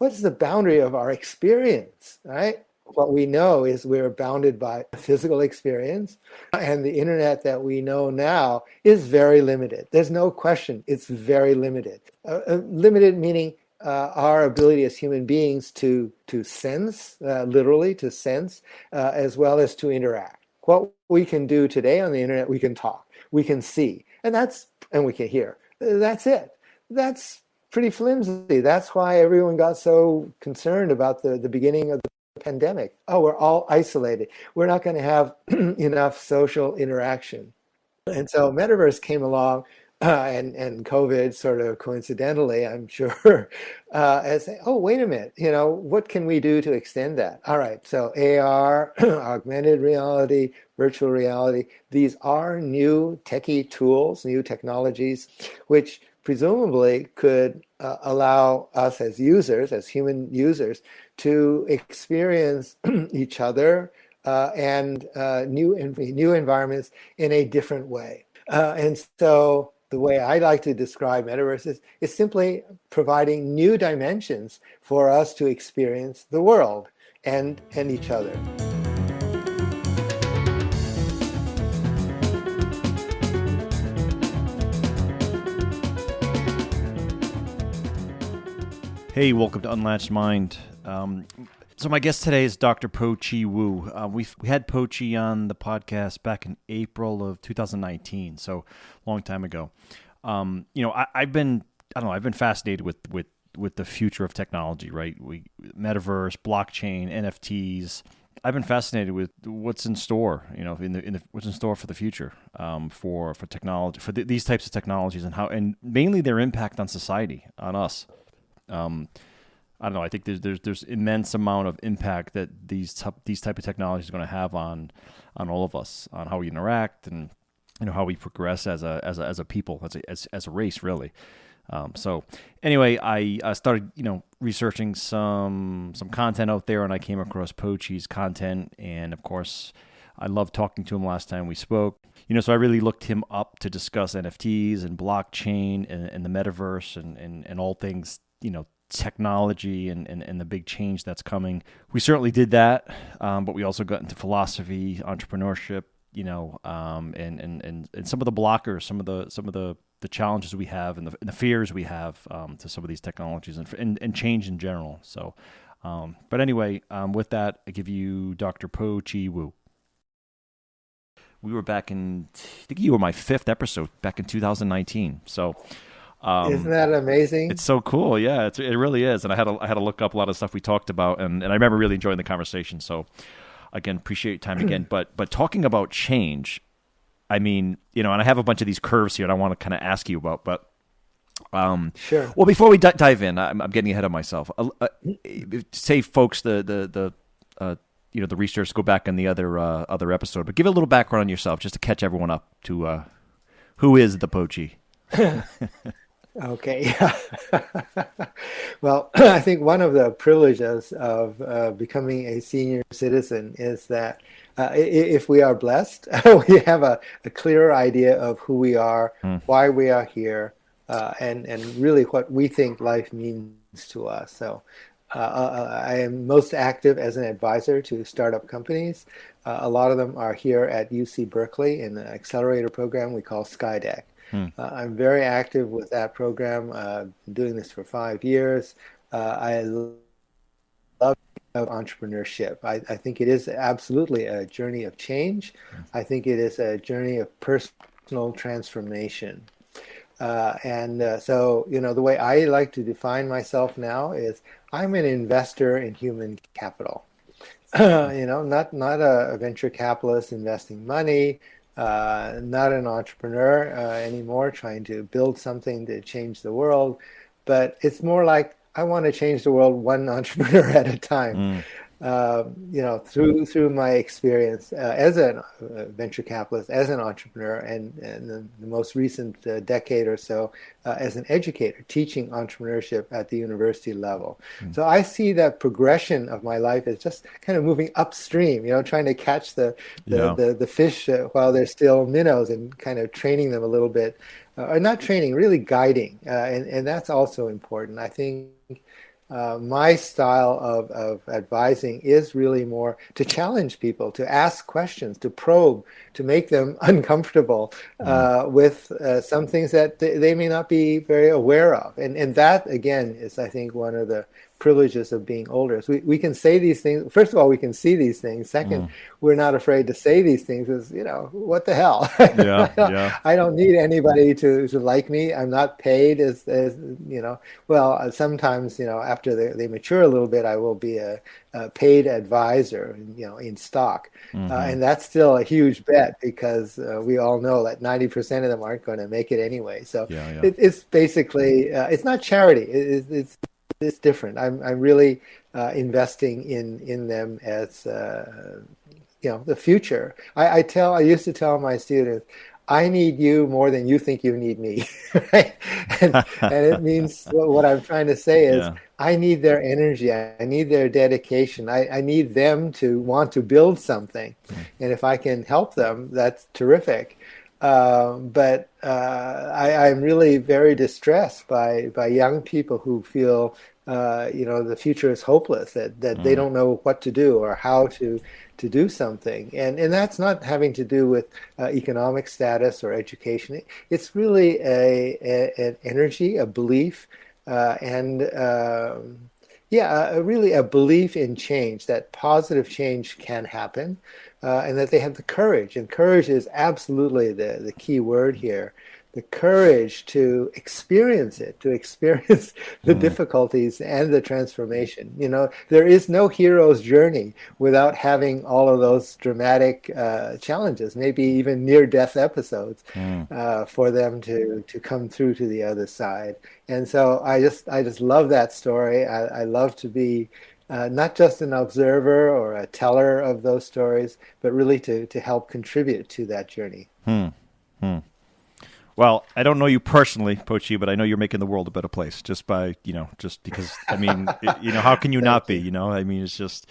what's the boundary of our experience, right? What we know is we're bounded by physical experience, and the internet that we know now is very limited. There's no question, it's very limited. Limited meaning our ability as human beings to sense, literally to sense, as well as to interact. What we can do today on the internet, we can talk, we can see, and we can hear. That's it. That's pretty flimsy. That's why everyone got so concerned about the beginning of the pandemic. Oh, we're all isolated. We're not going to have enough social interaction. And so Metaverse came along, and COVID sort of coincidentally, I'm sure, as oh, wait a minute, what can we do to extend that? All right, so AR, augmented reality, virtual reality, these are new techie tools, new technologies, which presumably could allow us as users, as human users, to experience each other and new environments in a different way. And so the way I like to describe Metaverse is simply providing new dimensions for us to experience the world and each other. Hey, welcome to Unlatched Mind. So my guest today is Dr. Po-Chi Wu. We had Po-Chi on the podcast back in April of 2019, so a long time ago. I've been fascinated with the future of technology, right? Metaverse, blockchain, NFTs. I've been fascinated with what's in store, what's in store for the future, for technology, for these types of technologies, and mainly their impact on society, on us. I don't know. I think there's immense amount of impact that these type of technologies are going to have on all of us, on how we interact and how we progress as a people, as a race, really. So anyway, I started researching some content out there, and I came across Po-Chi's content, and of course, I loved talking to him last time we spoke. So I really looked him up to discuss NFTs and blockchain and the metaverse and all things technology and the big change that's coming. We certainly did that, but we also got into philosophy, entrepreneurship, and some of the blockers, some of the challenges we have and the fears we have to some of these technologies and change in general. So, but anyway, with that, I give you Dr. Po-Chi Wu. We were back I think you were my 5th episode back in 2019. So. Isn't that amazing? It's so cool. Yeah, it really is. And I had to look up a lot of stuff we talked about, and I remember really enjoying the conversation. So again, appreciate your time again. But talking about change, I mean, and I have a bunch of these curves here, and I want to kind of ask you about. But sure. Well, before we dive in, I'm getting ahead of myself. Save folks the research, go back on the other episode, but give a little background on yourself just to catch everyone up to who is the Po-Chi. Okay. Well, I think one of the privileges of becoming a senior citizen is that if we are blessed, we have a clearer idea of who we are, why we are here, and really what we think life means to us. So I am most active as an advisor to startup companies. A lot of them are here at UC Berkeley in the accelerator program we call SkyDeck. I'm very active with that program. Been doing this for 5 years. I love entrepreneurship. I think it is absolutely a journey of change. I think it is a journey of personal transformation. So the way I like to define myself now is I'm an investor in human capital. Not a venture capitalist investing money. Not an entrepreneur anymore trying to build something to change the world, but it's more like I want to change the world one entrepreneur at a time. Through my experience as a venture capitalist, as an entrepreneur, and the most recent decade or so as an educator, teaching entrepreneurship at the university level. So I see that progression of my life as just kind of moving upstream, trying to catch the fish while they're still minnows and kind of training them a little bit, or not training, really guiding, and that's also important. I think My style of advising is really more to challenge people, to ask questions, to probe, to make them uncomfortable with some things that they may not be very aware of. And that, again, is, I think, one of the privileges of being older. So we can say these things. First of all, we can see these things. Second, we're not afraid to say these things as, what the hell? I don't need anybody to like me. I'm not paid as well, sometimes, after they mature a little bit, I will be a paid advisor, in stock. And that's still a huge bet because we all know that 90% of them aren't going to make it anyway. So it's basically, it's not charity. It's different. I'm really investing in them as the future. I used to tell my students, I need you more than you think you need me, right? And it means what I'm trying to say is I need their energy. I need their dedication. I need them to want to build something. And if I can help them, that's terrific. But I'm really very distressed by young people who feel the future is hopeless, that they don't know what to do or how to do something. And that's not having to do with economic status or education. It's really an energy, a belief, and really a belief in change, that positive change can happen, and that they have the courage. And courage is absolutely the key word here. The courage to experience it, to experience the difficulties and the transformation. There is no hero's journey without having all of those dramatic challenges, maybe even near-death episodes, for them to come through to the other side. And so I just love that story. I love to be not just an observer or a teller of those stories, but really to help contribute to that journey. Well, I don't know you personally, Ph.D., but I know you're making the world a better place just by, just because, how can you not be, it's just,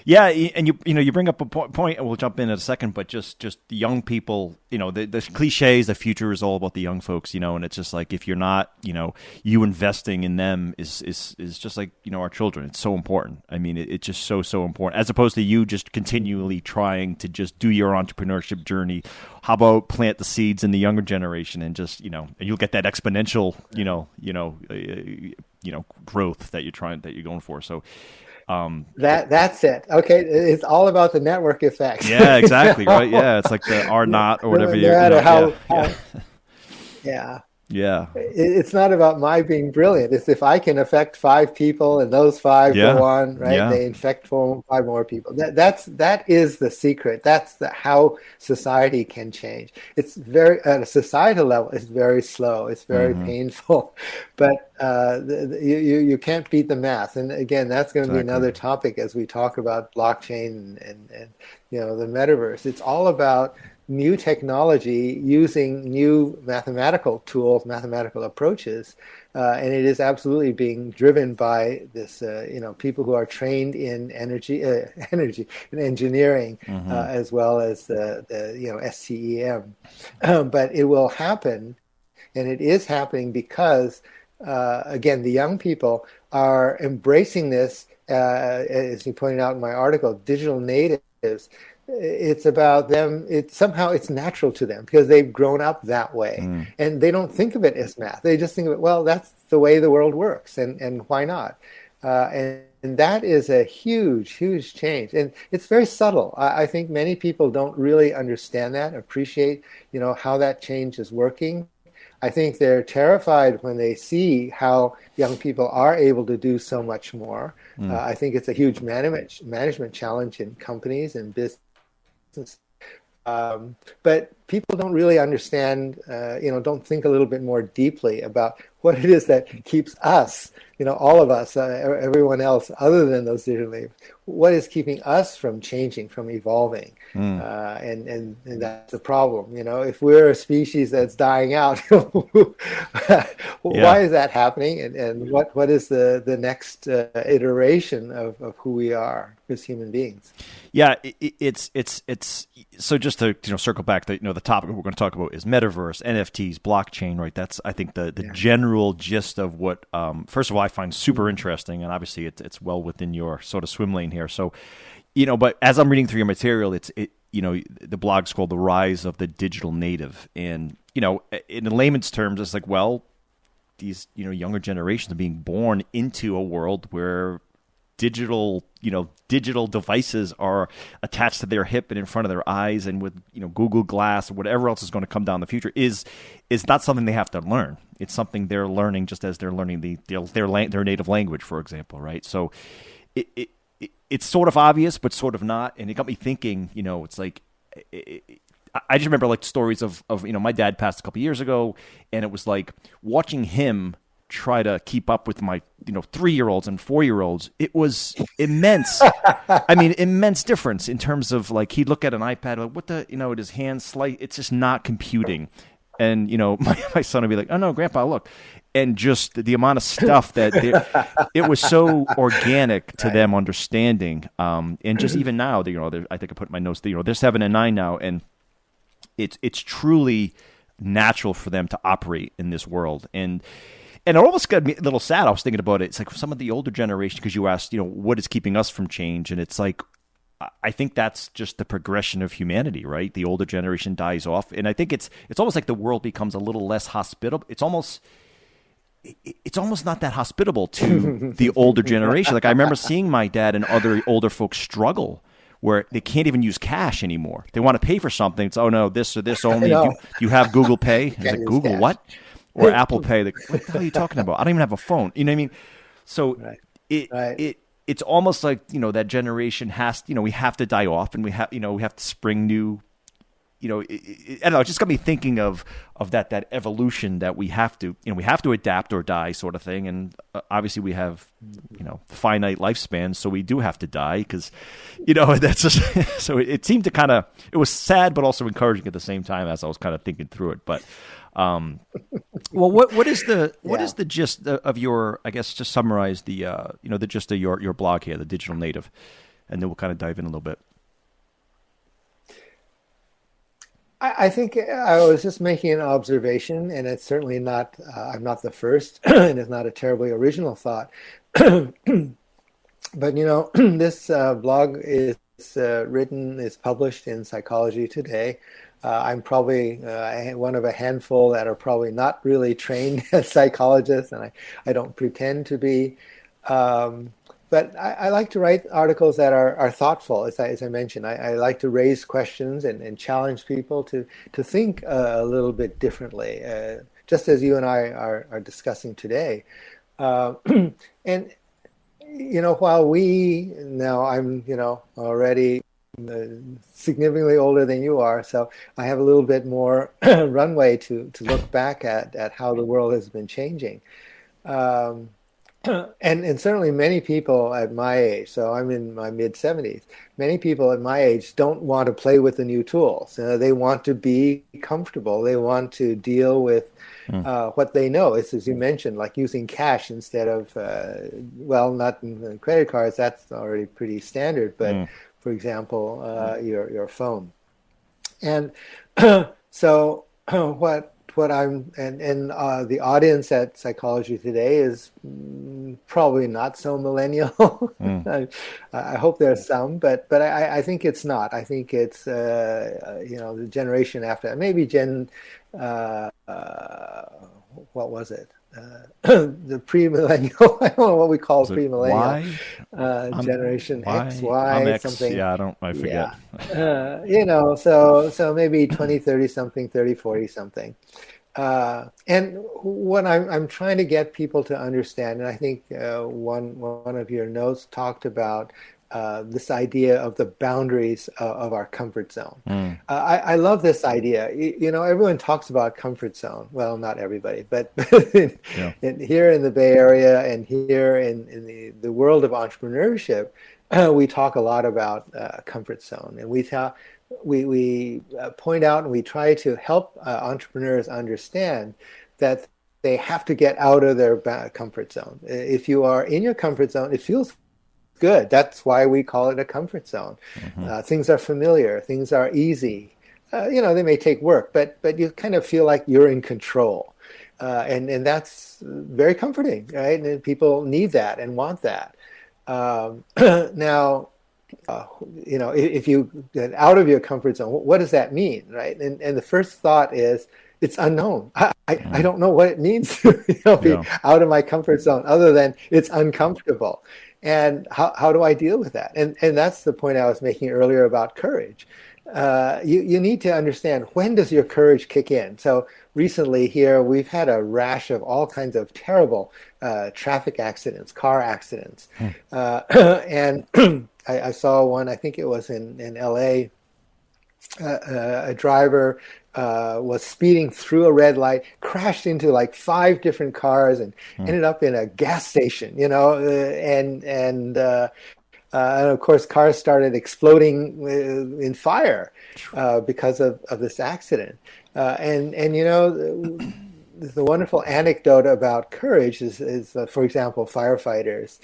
and you bring up a point, and we'll jump in a second, but just the young people, the cliches, the future is all about the young folks, and it's just like, if you're not, you investing in them is just like, our children. It's so important. It's just so important, as opposed to you just continually trying to just do your entrepreneurship journey. How about plant the seeds in the younger generation and just, and you'll get that exponential, growth that you're going for. So, that's it. Okay, it's all about the network effect. Yeah, exactly. Right. Yeah, it's like the R naught or whatever. No matter how. It's not about my being brilliant. It's if I can affect 5 people and those 5 go on, right? Yeah. They infect 5 more people. That is the secret. That's how society can change. It's very, at a societal level, it's very slow. It's very painful, but you can't beat the math. And again, that's going to be another topic as we talk about blockchain and the metaverse. It's all about new technology using new mathematical tools, mathematical approaches, and it is absolutely being driven by this, people who are trained in energy and engineering, as well as the STEM. But it will happen, and it is happening because, again, the young people are embracing this, as you pointed out in my article, digital natives. It's about them. It's natural to them because they've grown up that way, and they don't think of it as math. They just think of it, well, that's the way the world works, and why not? And that is a huge change, and it's very subtle. I think many people don't really understand that, appreciate how that change is working. I think they're terrified when they see how young people are able to do so much more. I think it's a huge management challenge in companies and business. But people don't really understand, don't think a little bit more deeply about what it is that keeps us, all of us, everyone else other than those digital natives, what is keeping us from changing, from evolving. And that's the problem. If we're a species that's dying out, why is that happening? And what is the next iteration of who we are as human beings? Yeah, it's so just to circle back, the topic we're going to talk about is metaverse, NFTs, blockchain, right? That's, I think, the general gist of what. First of all, find super interesting, and obviously it's well within your sort of swim lane here. So, but as I'm reading through your material, the blog's called "The Rise of the Digital Native," and in layman's terms, it's like, well, these younger generations are being born into a world where digital devices are attached to their hip and in front of their eyes, and with Google Glass or whatever else is going to come down in the future is not something they have to learn. It's something they're learning just as they're learning their native language, for example, right? So it's sort of obvious, but sort of not, and it got me thinking. It's like I just remember like stories of my dad passed a couple years ago, and it was like watching him try to keep up with my 3-year-olds and 4-year-olds. It was immense. I mean, immense difference in terms of like he'd look at an iPad like what the his hands slight. It's just not computing, and my son would be like, oh no, Grandpa, look, and just the amount of stuff that it was so organic to them understanding, and just even now, I think I put in my notes. They're 7 and 9 now, and it's truly natural for them to operate in this world. And it almost got me a little sad. I was thinking about it. It's like some of the older generation, because you asked, what is keeping us from change? And it's like, I think that's just the progression of humanity, right? The older generation dies off. And I think it's almost like the world becomes a little less hospitable. It's almost not that hospitable to the older generation. Like I remember seeing my dad and other older folks struggle where they can't even use cash anymore. They want to pay for something. It's, oh no, this or this only. Do you have Google Pay? Is it Google cash. What? Or Apple Pay? Like, what the hell are you talking about? I don't even have a phone. You know what I mean? So it's almost like that generation has we have to die off, and we have to spring new. I don't know. It just got me thinking of that evolution that we have to adapt or die sort of thing. And obviously we have finite lifespans, so we do have to die because that's just so it seemed to it was sad but also encouraging at the same time as I was kind of thinking through it. But well, what is the gist of your, I guess, just summarize the the gist of your blog here, The Digital Native, and then we'll kind of dive in a little bit. I think I was just making an observation, and it's certainly not, I'm not the first, and it's not a terribly original thought. But, this blog is published in Psychology Today. I'm probably one of a handful that are probably not really trained as psychologists, and I don't pretend to be. But I like to write articles that are thoughtful, as I mentioned. I like to raise questions and challenge people to think a little bit differently, just as you and I are discussing today. And, while I'm, already significantly older than you are, so I have a little bit more runway to look back at how the world has been changing. And certainly many people at my age, so I'm in my mid-70s, many people at my age don't want to play with the new tools. They want to be comfortable. They want to deal with what they know. It's, as you mentioned, like using cash instead of, not in credit cards, that's already pretty standard, but for example, your phone. And so what I'm and the audience at Psychology Today is probably not so millennial. I hope there's some, but I think it's not. I think it's the generation after, maybe what was it? The pre-millennial. I don't know what we call pre-millennial. Generation X, Y, X, something. Yeah, I forget. Yeah. So maybe 20, 30 something, 30, 40 something. And what I'm trying to get people to understand, and I think one of your notes talked about this idea of the boundaries of our comfort zone. I love this idea. Everyone talks about comfort zone. Well, not everybody, but here in the Bay Area and here in the world of entrepreneurship, we talk a lot about comfort zone, and we point out and we try to help entrepreneurs understand that they have to get out of their comfort zone. If you are in your comfort zone, it feels good. That's why we call it a comfort zone. Things are familiar. Things are easy. They may take work, but you kind of feel like you're in control. And that's very comforting, right? And people need that and want that. Now, if you get out of your comfort zone, what does that mean, right? And the first thought is it's unknown. I don't know what it means to be out of my comfort zone, other than it's uncomfortable. And how do I deal with that? And that's the point I was making earlier about courage. You need to understand, when does your courage kick in? So recently here, we've had a rash of all kinds of terrible traffic accidents, car accidents. And I saw one, I think it was in LA, a driver was speeding through a red light, crashed into like 5 different cars, and ended up in a gas station, and of course, cars started exploding in fire because of this accident. And the wonderful anecdote about courage is for example, firefighters,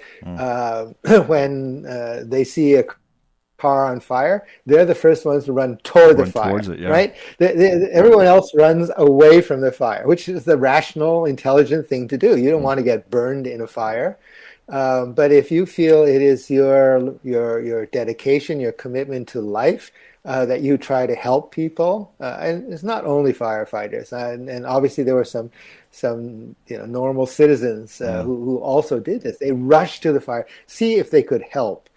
when they see a car on fire, they're the first ones to run toward the fire, right? Everyone else runs away from the fire, which is the rational, intelligent thing to do. You don't want to get burned in a fire. But if you feel it is your dedication, your commitment to life, that you try to help people, and it's not only firefighters, and obviously there were some normal citizens who also did this. They rushed to the fire, see if they could help,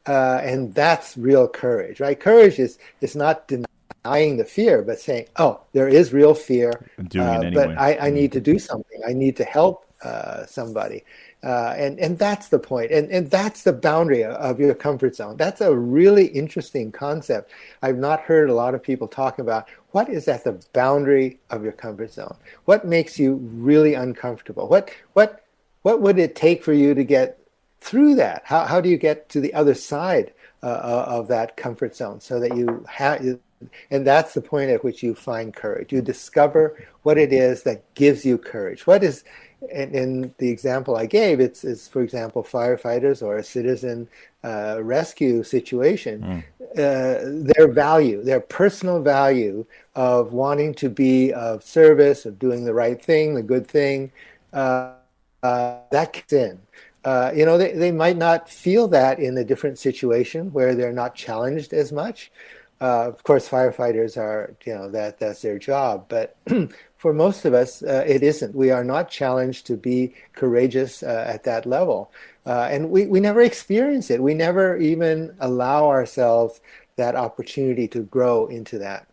and that's real courage, right? Courage is not denying the fear, but saying, "Oh, there is real fear, but I need to do something. I need to help somebody." And that's the point. And that's the boundary of your comfort zone. That's a really interesting concept. I've not heard a lot of people talk about what is at the boundary of your comfort zone. What makes you really uncomfortable? What would it take for you to get through that? How do you get to the other side of that comfort zone, so that you have? And that's the point at which you find courage. You discover what it is that gives you courage. What is, in the example I gave, it's for example, firefighters or a citizen rescue situation, their value, their personal value of wanting to be of service, of doing the right thing, the good thing, that kicks in. They might not feel that in a different situation where they're not challenged as much. Of course, firefighters are, that's their job. But for most of us, it isn't. We are not challenged to be courageous at that level. And we never experience it. We never even allow ourselves that opportunity to grow into that.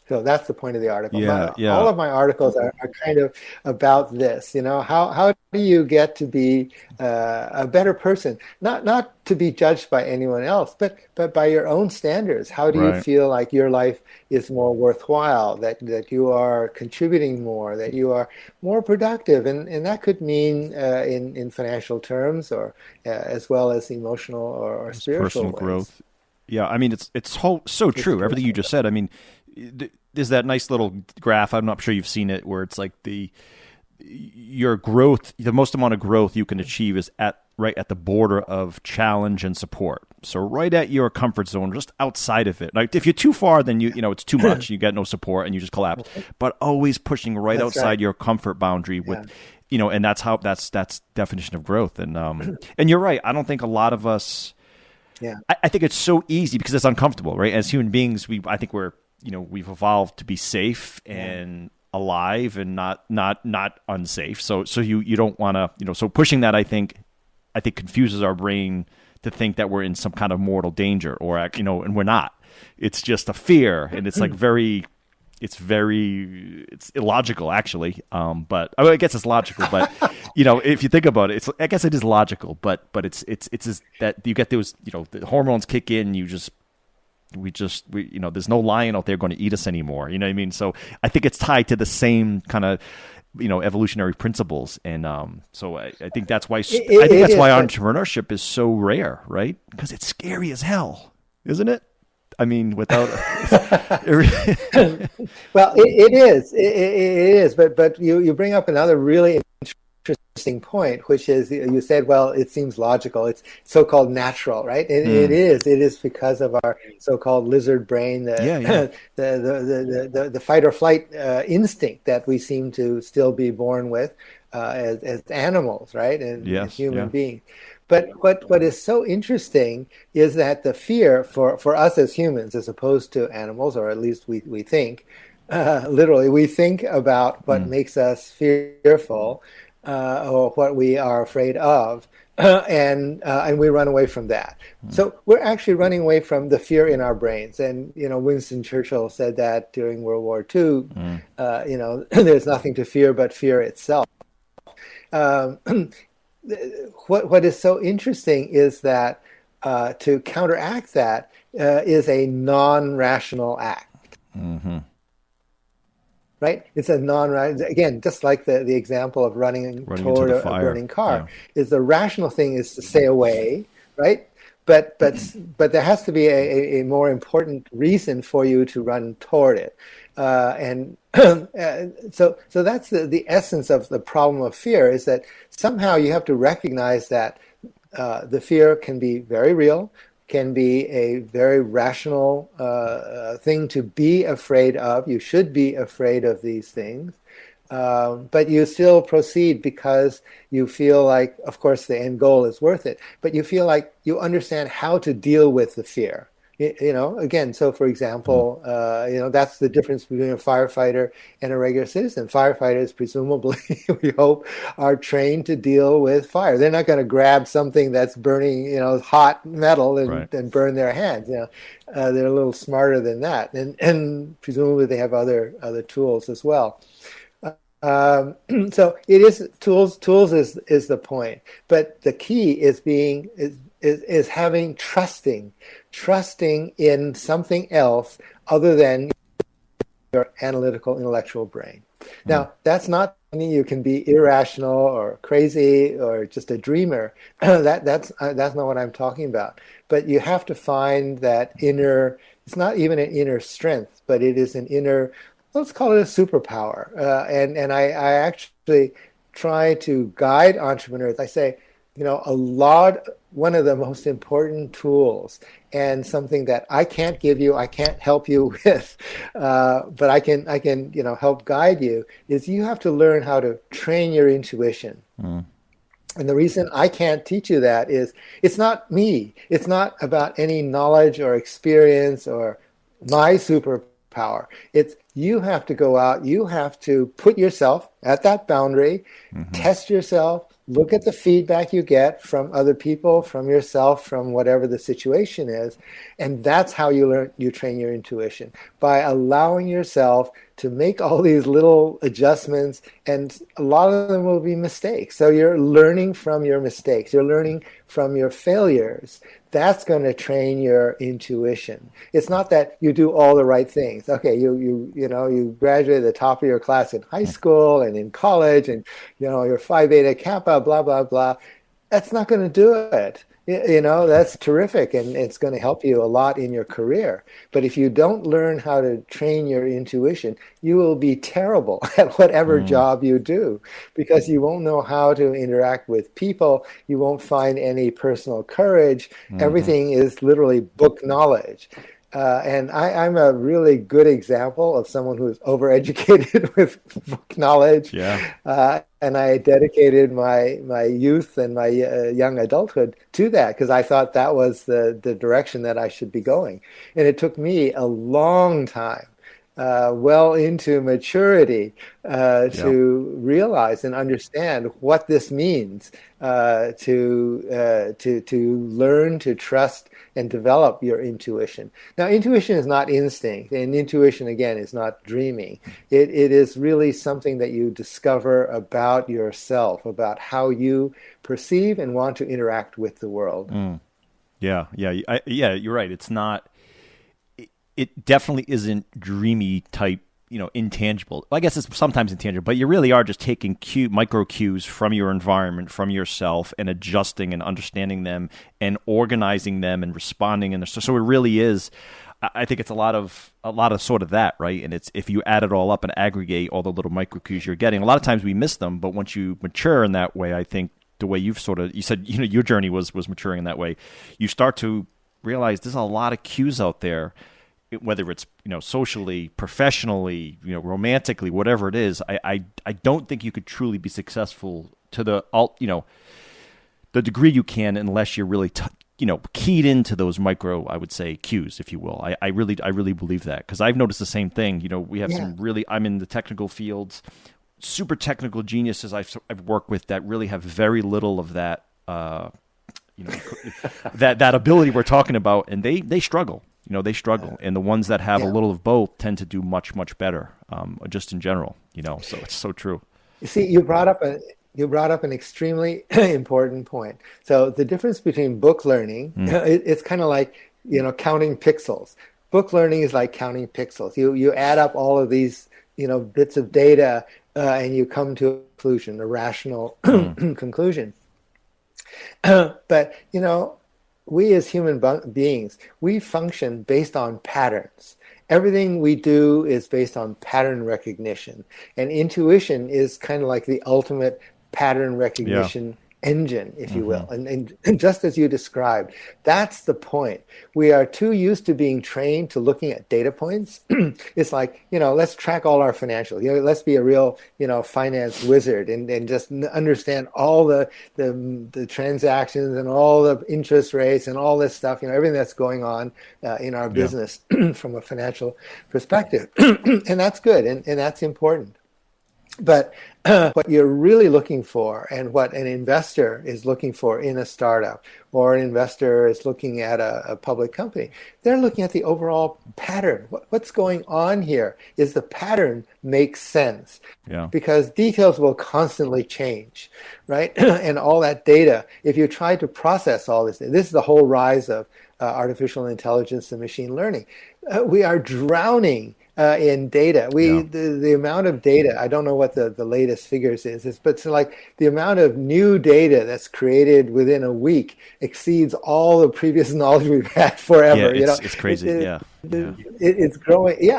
So that's the point of the article. All of my articles are kind of about this. How do you get to be a better person? Not to be judged by anyone else, but by your own standards. How do you feel like your life is more worthwhile? That you are contributing more, that you are more productive, and that could mean in financial terms, or as well as emotional or spiritual personal growth. Yeah, I mean it's so true. Everything you just said. I mean, there's that nice little graph. I'm not sure you've seen it, where it's like your growth, the most amount of growth you can achieve is right at the border of challenge and support. So right at your comfort zone, just outside of it. Like if you're too far, then it's too much. You get no support and you just collapse. But always pushing outside your comfort boundary with, and that's definition of growth. And you're right. I don't think a lot of us. Yeah. I think it's so easy because it's uncomfortable, right? As human beings, I think we've evolved to be safe and alive and not unsafe. So you don't want to, so pushing that, I think confuses our brain to think that we're in some kind of mortal danger, or and we're not. It's just a fear, and it's like it's illogical actually. But I guess it's logical, but if you think about it, I guess it is logical, but it's just that you get those, the hormones kick in, we there's no lion out there going to eat us anymore. You know what I mean? So I think it's tied to the same kind of, evolutionary principles. And so I think that's why entrepreneurship is so rare, right? Because it's scary as hell, isn't it? I mean, without well, it is. It is. But you bring up another really interesting interesting point, which is you said, well, it seems logical. It's so-called natural, right? It is. It is because of our so-called lizard brain, the fight or flight instinct that we seem to still be born with as animals, right? And human beings. But what is so interesting is that the fear for us as humans, as opposed to animals, or at least we think, literally, we think about what makes us fearful or what we are afraid of, and we run away from that. So we're actually running away from the fear in our brains. And Winston Churchill said that during World War II. There's nothing to fear but fear itself. What is so interesting is that to counteract that is a non-rational act. Mm-hmm. Right? It's a again, just like the example of running toward a burning car. Is the rational thing is to stay away, right? But there has to be a more important reason for you to run toward it, and so that's the essence of the problem of fear, is that somehow you have to recognize that the fear can be very real, can be a very rational thing to be afraid of. You should be afraid of these things. But you still proceed because you feel like, of course, the end goal is worth it, but you feel like you understand how to deal with the fear. Again, so for example, that's the difference between a firefighter and a regular citizen. Firefighters, presumably, we hope, are trained to deal with fire. They're not going to grab something that's burning, hot metal and burn their hands. They're a little smarter than that, and presumably they have other tools as well. So it is tools. Tools is the point, but the key is is having trusting in something else other than your analytical, intellectual brain. Now, that's not meaning you can be irrational or crazy or just a dreamer. That's not what I'm talking about. But you have to find that inner. It's not even an inner strength, but it is an inner. Let's call it a superpower. And I actually try to guide entrepreneurs. I say, one of the most important tools, and something that I can't give you, I can't help you with, but I can help guide you, is you have to learn how to train your intuition. And the reason I can't teach you that is it's not me. It's not about any knowledge or experience or my superpower. It's you have to go out, you have to put yourself at that boundary, test yourself, look at the feedback you get from other people, from yourself, from whatever the situation is, and that's how you train your intuition, by allowing yourself to make all these little adjustments, and a lot of them will be mistakes. So you're learning from your mistakes, you're learning from your failures. That's going to train your intuition. It's not that you do all the right things. Okay, you graduated at the top of your class in high school and in college, and you're Phi Beta Kappa, blah blah blah. That's not going to do it. That's terrific, and it's going to help you a lot in your career. But if you don't learn how to train your intuition, you will be terrible at whatever job you do, because you won't know how to interact with people. You won't find any personal courage. Everything is literally book knowledge. And I'm a really good example of someone who's overeducated with book knowledge. And I dedicated my youth and my young adulthood to that, because I thought that was the direction that I should be going. And it took me a long time, well into maturity, to realize and understand what this means, to learn to trust and develop your intuition. Now, intuition is not instinct, and intuition, again, is not dreaming. It is really something that you discover about yourself, about how you perceive and want to interact with the world. Yeah, you're right. It's not. It definitely isn't dreamy type intangible. Well, I guess it's sometimes intangible, but you really are just taking micro cues from your environment, from yourself, and adjusting and understanding them and organizing them and responding. And so it really is. I think it's a lot of sort of that, right? And it's, if you add it all up and aggregate all the little micro cues you're getting, a lot of times we miss them. But once you mature in that way, I think the way you said, your journey was maturing in that way. You start to realize there's a lot of cues out there, whether it's socially, professionally, romantically, whatever it is. I don't think you could truly be successful to the degree you can unless you're really keyed into those micro, I would say, cues, if you will. I really believe that, because I've noticed the same thing. We have some really, I'm in the technical fields, super technical geniuses I've worked with that really have very little of that that ability we're talking about, and they struggle. They struggle, and the ones that have a little of both tend to do much, much better, just in general. So it's so true. You see, you brought up an extremely important point. So the difference between book learning, it's kind of like counting pixels. Book learning is like counting pixels. You add up all of these bits of data, and you come to a conclusion, a rational conclusion. But we as human beings, we function based on patterns. Everything we do is based on pattern recognition. And intuition is kind of like the ultimate pattern recognition engine, if you will. And just as you described, that's the point. We are too used to being trained to looking at data points. It's like, let's track all our financials. Let's be a real, finance wizard and just understand all the transactions and all the interest rates and all this stuff, everything that's going on in our business from a financial perspective. And that's good. And that's important. But what you're really looking for, and what an investor is looking for in a startup, or an investor is looking at a public company, they're looking at the overall pattern. What's going on here? Is the pattern makes sense? Because details will constantly change, right? And all that data, if you try to process all this is the whole rise of artificial intelligence and machine learning. We are drowning in data. The amount of data, I don't know what the latest figures is, but it's like the amount of new data that's created within a week exceeds all the previous knowledge we've had forever. It's crazy. It's growing.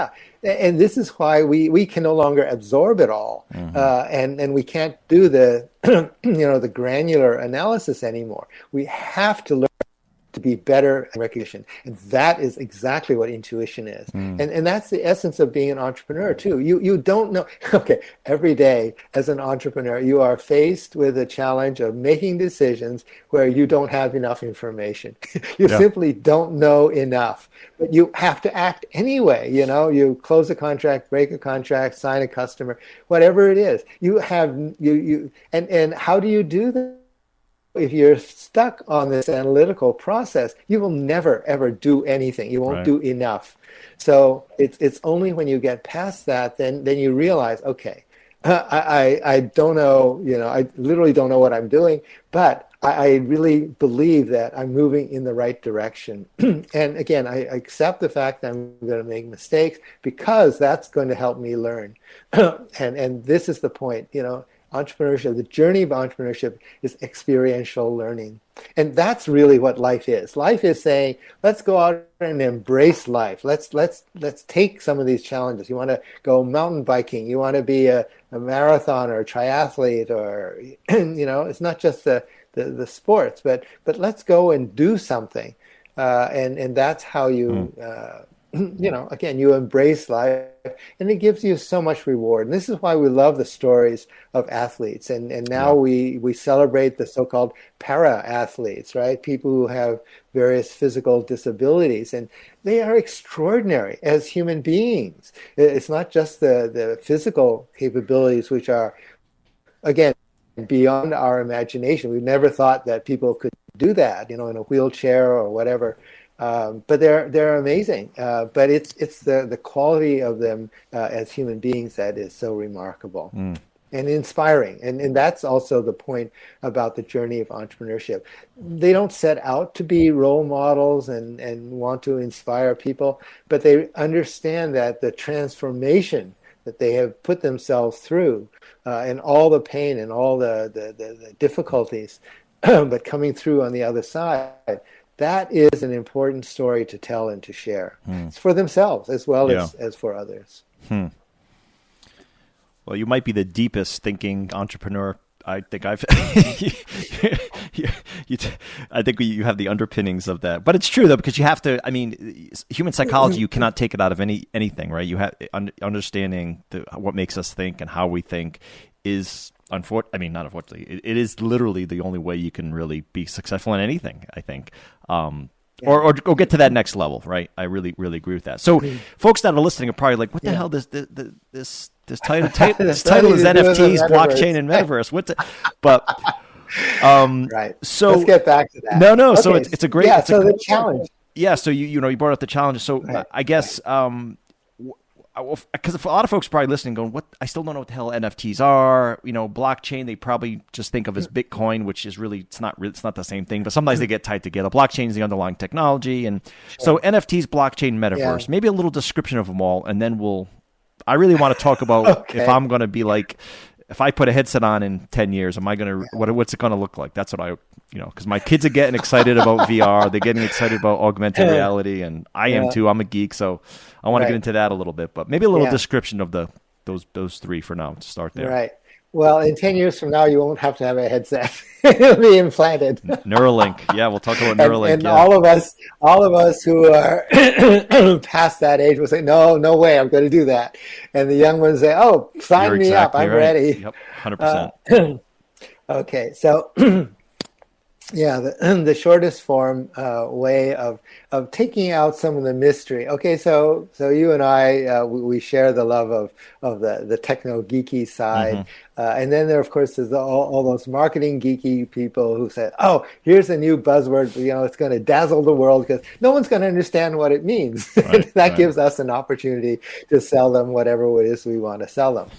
And this is why we can no longer absorb it all, and we can't do the the granular analysis anymore. We have to learn to be better at recognition. And that is exactly what intuition is. And that's the essence of being an entrepreneur too. You don't know, every day as an entrepreneur, you are faced with a challenge of making decisions where you don't have enough information. You simply don't know enough, but you have to act anyway. You close a contract, break a contract, sign a customer, whatever it is. And how do you do that? If you're stuck on this analytical process, you will never, ever do anything. You won't do enough. So it's only when you get past that, then you realize, I don't know, I literally don't know what I'm doing, but I really believe that I'm moving in the right direction. And again, I accept the fact that I'm going to make mistakes, because that's going to help me learn. And this is the point, entrepreneurship, the journey of entrepreneurship is experiential learning. And that's really what life is. Life is saying, let's go out and embrace life. Let's take some of these challenges. You want to go mountain biking. You want to be a marathon or a triathlete, or, it's not just the sports, but let's go and do something. And that's how you, again, you embrace life, and it gives you so much reward. And this is why we love the stories of athletes. And now we celebrate the so-called para-athletes, right? People who have various physical disabilities, and they are extraordinary as human beings. It's not just the physical capabilities, which are, again, beyond our imagination. We never thought that people could do that, in a wheelchair or whatever. But they're amazing. But it's the quality of them as human beings that is so remarkable. and inspiring. And that's also the point about the journey of entrepreneurship. They don't set out to be role models and want to inspire people, but they understand that the transformation that they have put themselves through and all the pain and all the difficulties, but coming through on the other side, that is an important story to tell and to share. It's for themselves as well as for others. Well, you might be the deepest thinking entrepreneur I think I've. I think you have the underpinnings of that, but it's true though, because you have to. I mean, human psychology, you cannot take it out of anything, right? You have understanding what makes us think and how we think is unfortunately. I mean, not unfortunately. It is literally the only way you can really be successful in anything, I think. Or get to that next level, right? I really agree with that. So, folks that are listening are probably like, "What the hell? This title is NFTs, blockchain, and metaverse." But right. So let's get back to that. No. Okay. So it's a great. So the challenge. Yeah. So you brought up the challenge. So right. I guess because a lot of folks probably listening going, "What? I still don't know what the hell NFTs are." Blockchain. They probably just think of as Bitcoin, which is really it's not the same thing. But sometimes they get tied together. Blockchain is the underlying technology, and so NFTs, blockchain, metaverse. Yeah. Maybe a little description of them all, and then I really want to talk about if I'm going to be like, if I put a headset on in 10 years, am I going to what's it going to look like? That's what because my kids are getting excited about VR. They're getting excited about augmented reality, and I am too. I'm a geek, so I want to get into that a little bit, but maybe a little description of those three for now to start there. Right. Well, in 10 years from now, you won't have to have a headset. It'll be implanted. Neuralink. Yeah, we'll talk about Neuralink. And all of us who are past that age will say, no way, I'm going to do that. And the young ones say, oh, sign me up. I'm ready. Yep, 100%. Okay, so yeah, the shortest form way of taking out some of the mystery. Okay, so you and I we share the love of the techno geeky side, and then there of course is all those marketing geeky people who say, oh, here's a new buzzword, it's going to dazzle the world because no one's going to understand what it means. Right, that gives us an opportunity to sell them whatever it is we want to sell them.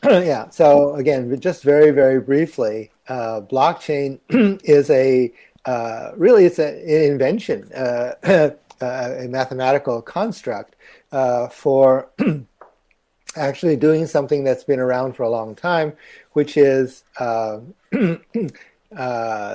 Yeah. So again, just very very briefly. Blockchain is it's an invention, a mathematical construct for actually doing something that's been around for a long time, which is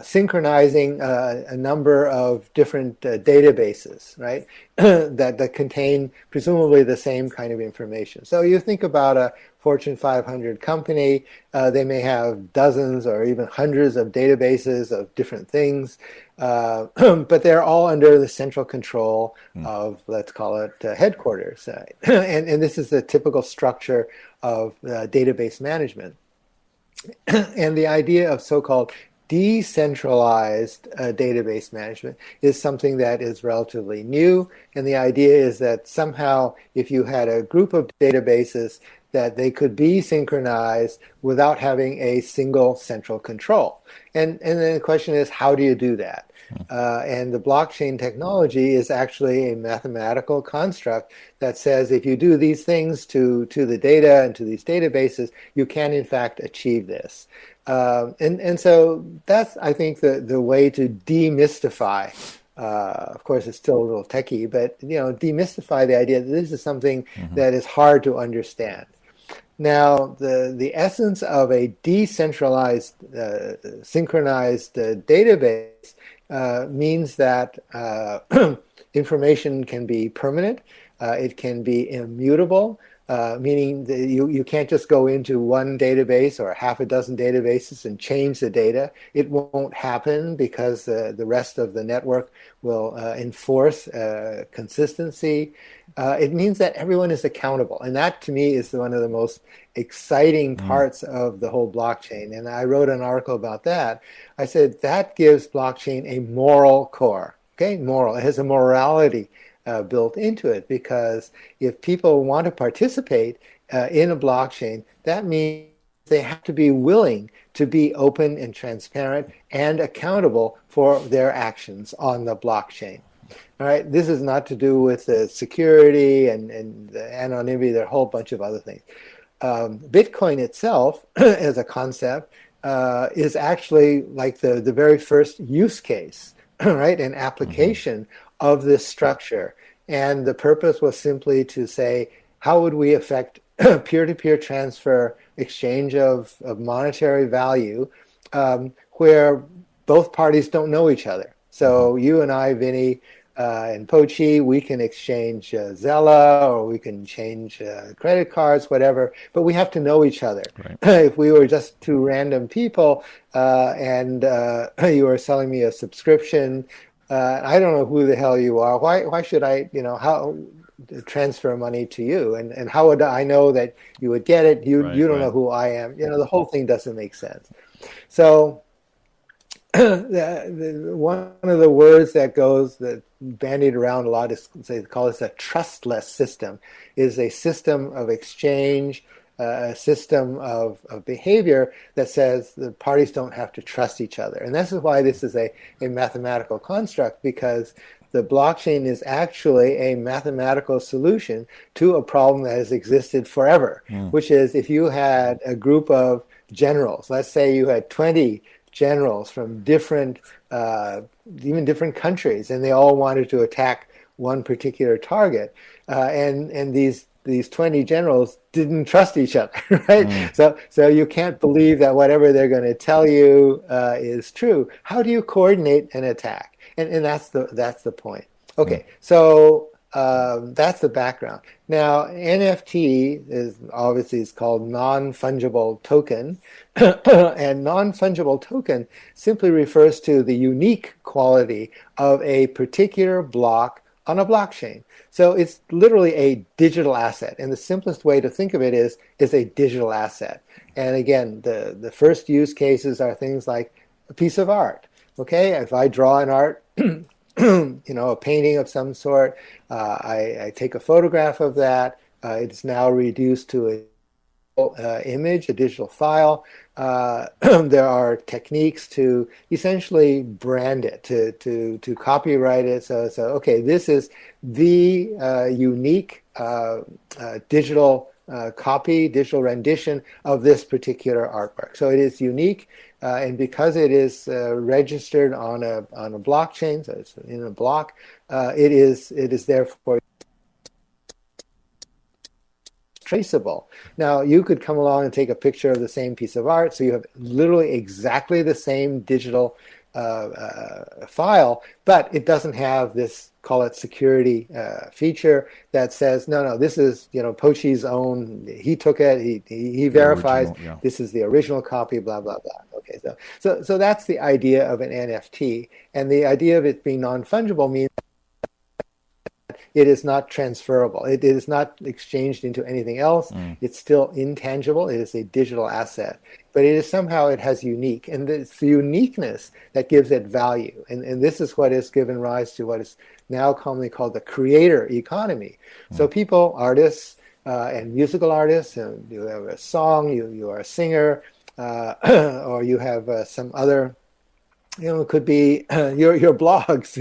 synchronizing a number of different databases, right? that contain presumably the same kind of information. So you think about a Fortune 500 company, they may have dozens or even hundreds of databases of different things, but they're all under the central control of, let's call it, headquarters. And this is the typical structure of database management. And the idea of so-called decentralized database management is something that is relatively new. And the idea is that somehow if you had a group of databases that they could be synchronized without having a single central control. And then the question is, how do you do that? And the blockchain technology is actually a mathematical construct that says if you do these things to the data and to these databases, you can in fact achieve this. And so that's, I think, the way to demystify. Of course, it's still a little techie, but demystify the idea that this is something that is hard to understand. Now, the essence of a decentralized, synchronized database means that information can be permanent, it can be immutable, meaning that you can't just go into one database or half a dozen databases and change the data. It won't happen because the rest of the network will enforce consistency. It means that everyone is accountable. And that, to me, is one of the most exciting parts of the whole blockchain. And I wrote an article about that. I said that gives blockchain a moral core. Okay, moral. It has a morality built into it, because if people want to participate in a blockchain, that means they have to be willing to be open and transparent and accountable for their actions on the blockchain. All right, this is not to do with the security and the anonymity. There are a whole bunch of other things. Bitcoin itself, as a concept, is actually like the very first use case, right? An application of this structure. And the purpose was simply to say, how would we affect peer-to-peer transfer, exchange of monetary value, where both parties don't know each other. So you and I, Vinny, and Pochi, we can exchange Zella, or we can change credit cards, whatever, but we have to know each other. Right. If we were just two random people and you were selling me a subscription, I don't know who the hell you are. Why should I, how transfer money to you? And how would I know that you would get it? You don't know who I am. The whole thing doesn't make sense. So one of the words that bandied around a lot is, they call this a trustless system, is a system of exchange, a system of behavior that says the parties don't have to trust each other. And this is why this is a mathematical construct, because the blockchain is actually a mathematical solution to a problem that has existed forever, which is if you had a group of generals, let's say you had 20 generals from different, even different countries, and they all wanted to attack one particular target, and these 20 generals didn't trust each other, right? So you can't believe that whatever they're going to tell you is true. How do you coordinate an attack? And that's the point. Okay, so that's the background. Now, NFT is obviously called non-fungible token, and non-fungible token simply refers to the unique quality of a particular block on a blockchain. So it's literally a digital asset, and the simplest way to think of it is a digital asset. And again, the first use cases are things like a piece of art. Okay, if I draw an art, a painting of some sort, I take a photograph of that. It's now reduced to a image, a digital file. There are techniques to essentially brand it, to copyright it. So okay, this is the unique digital copy, digital rendition of this particular artwork. So it is unique, and because it is registered on a blockchain, so it's in a block, it is therefore traceable. Now, you could come along and take a picture of the same piece of art, so you have literally exactly the same digital file, but it doesn't have this, call it security feature that says, no, this is Pochi's own. He took it. He verifies original, this is the original copy. Blah blah blah. Okay, so that's the idea of an NFT, and the idea of it being non-fungible means it is not transferable. It is not exchanged into anything else. It's still intangible. It is a digital asset, but it has unique, and it's the uniqueness that gives it value. And this is what has given rise to what is now commonly called the creator economy. So people, artists, and musical artists, and you have a song, you are a singer, or you have some other. It could be your blogs,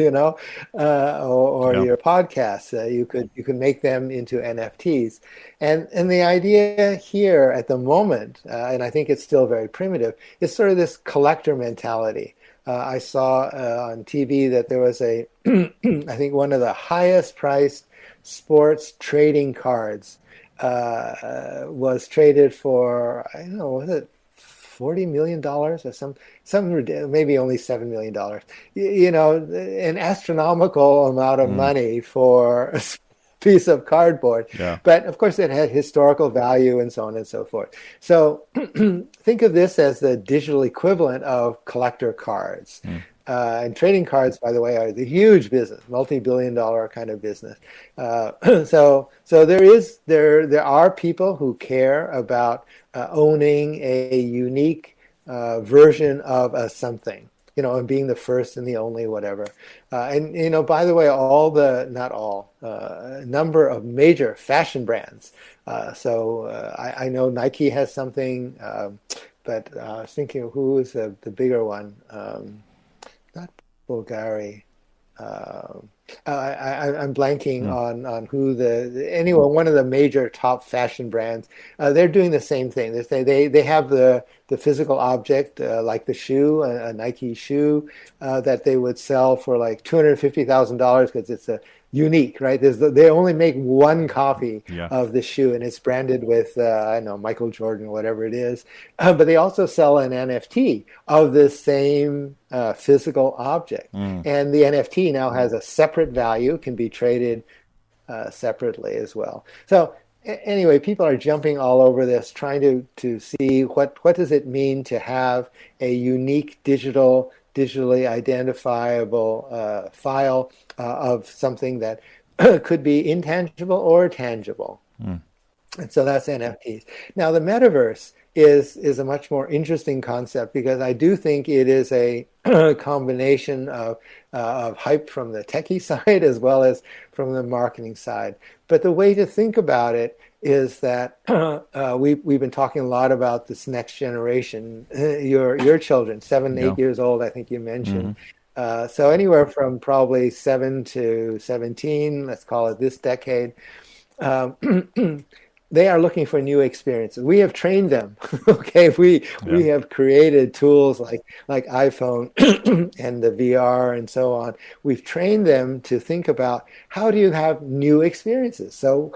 or your podcasts. You could make them into NFTs, and the idea here at the moment, and I think it's still very primitive, is sort of this collector mentality. I saw on TV that there was I think one of the highest priced sports trading cards was traded for, I don't know, was it $40 million or some maybe only $7 million, an astronomical amount of money for a piece of cardboard. Yeah. But of course it had historical value and so on and so forth. So think of this as the digital equivalent of collector cards. And trading cards, by the way, are the huge business, multi-billion-dollar kind of business. So there are people who care about owning a unique version of a something, and being the first and the only, whatever. And by the way, a number of major fashion brands. I know Nike has something, but I was thinking, who is the bigger one? Not Bulgari. I'm blanking on who anyway, one of the major top fashion brands. They're doing the same thing. They have the physical object, like the shoe, a Nike shoe, that they would sell for like $250,000 because it's a unique, right? They only make one copy of the shoe, and it's branded with I don't know, Michael Jordan or whatever it is. But they also sell an NFT of the same physical object, and the NFT now has a separate value, can be traded separately as well. So anyway, people are jumping all over this, trying to see what does it mean to have a unique digitally identifiable file of something that could be intangible or tangible. And so that's NFTs. Now, the metaverse is a much more interesting concept, because I do think it is a combination of hype from the techie side as well as from the marketing side. But the way to think about it is that we've been talking a lot about this next generation, your children, 7, 8 years old, I think you mentioned. So anywhere from probably 7 to 17, let's call it this decade, they are looking for new experiences. We have trained them. Okay, we have created tools like iPhone and the VR and so on. We've trained them to think about, how do you have new experiences? So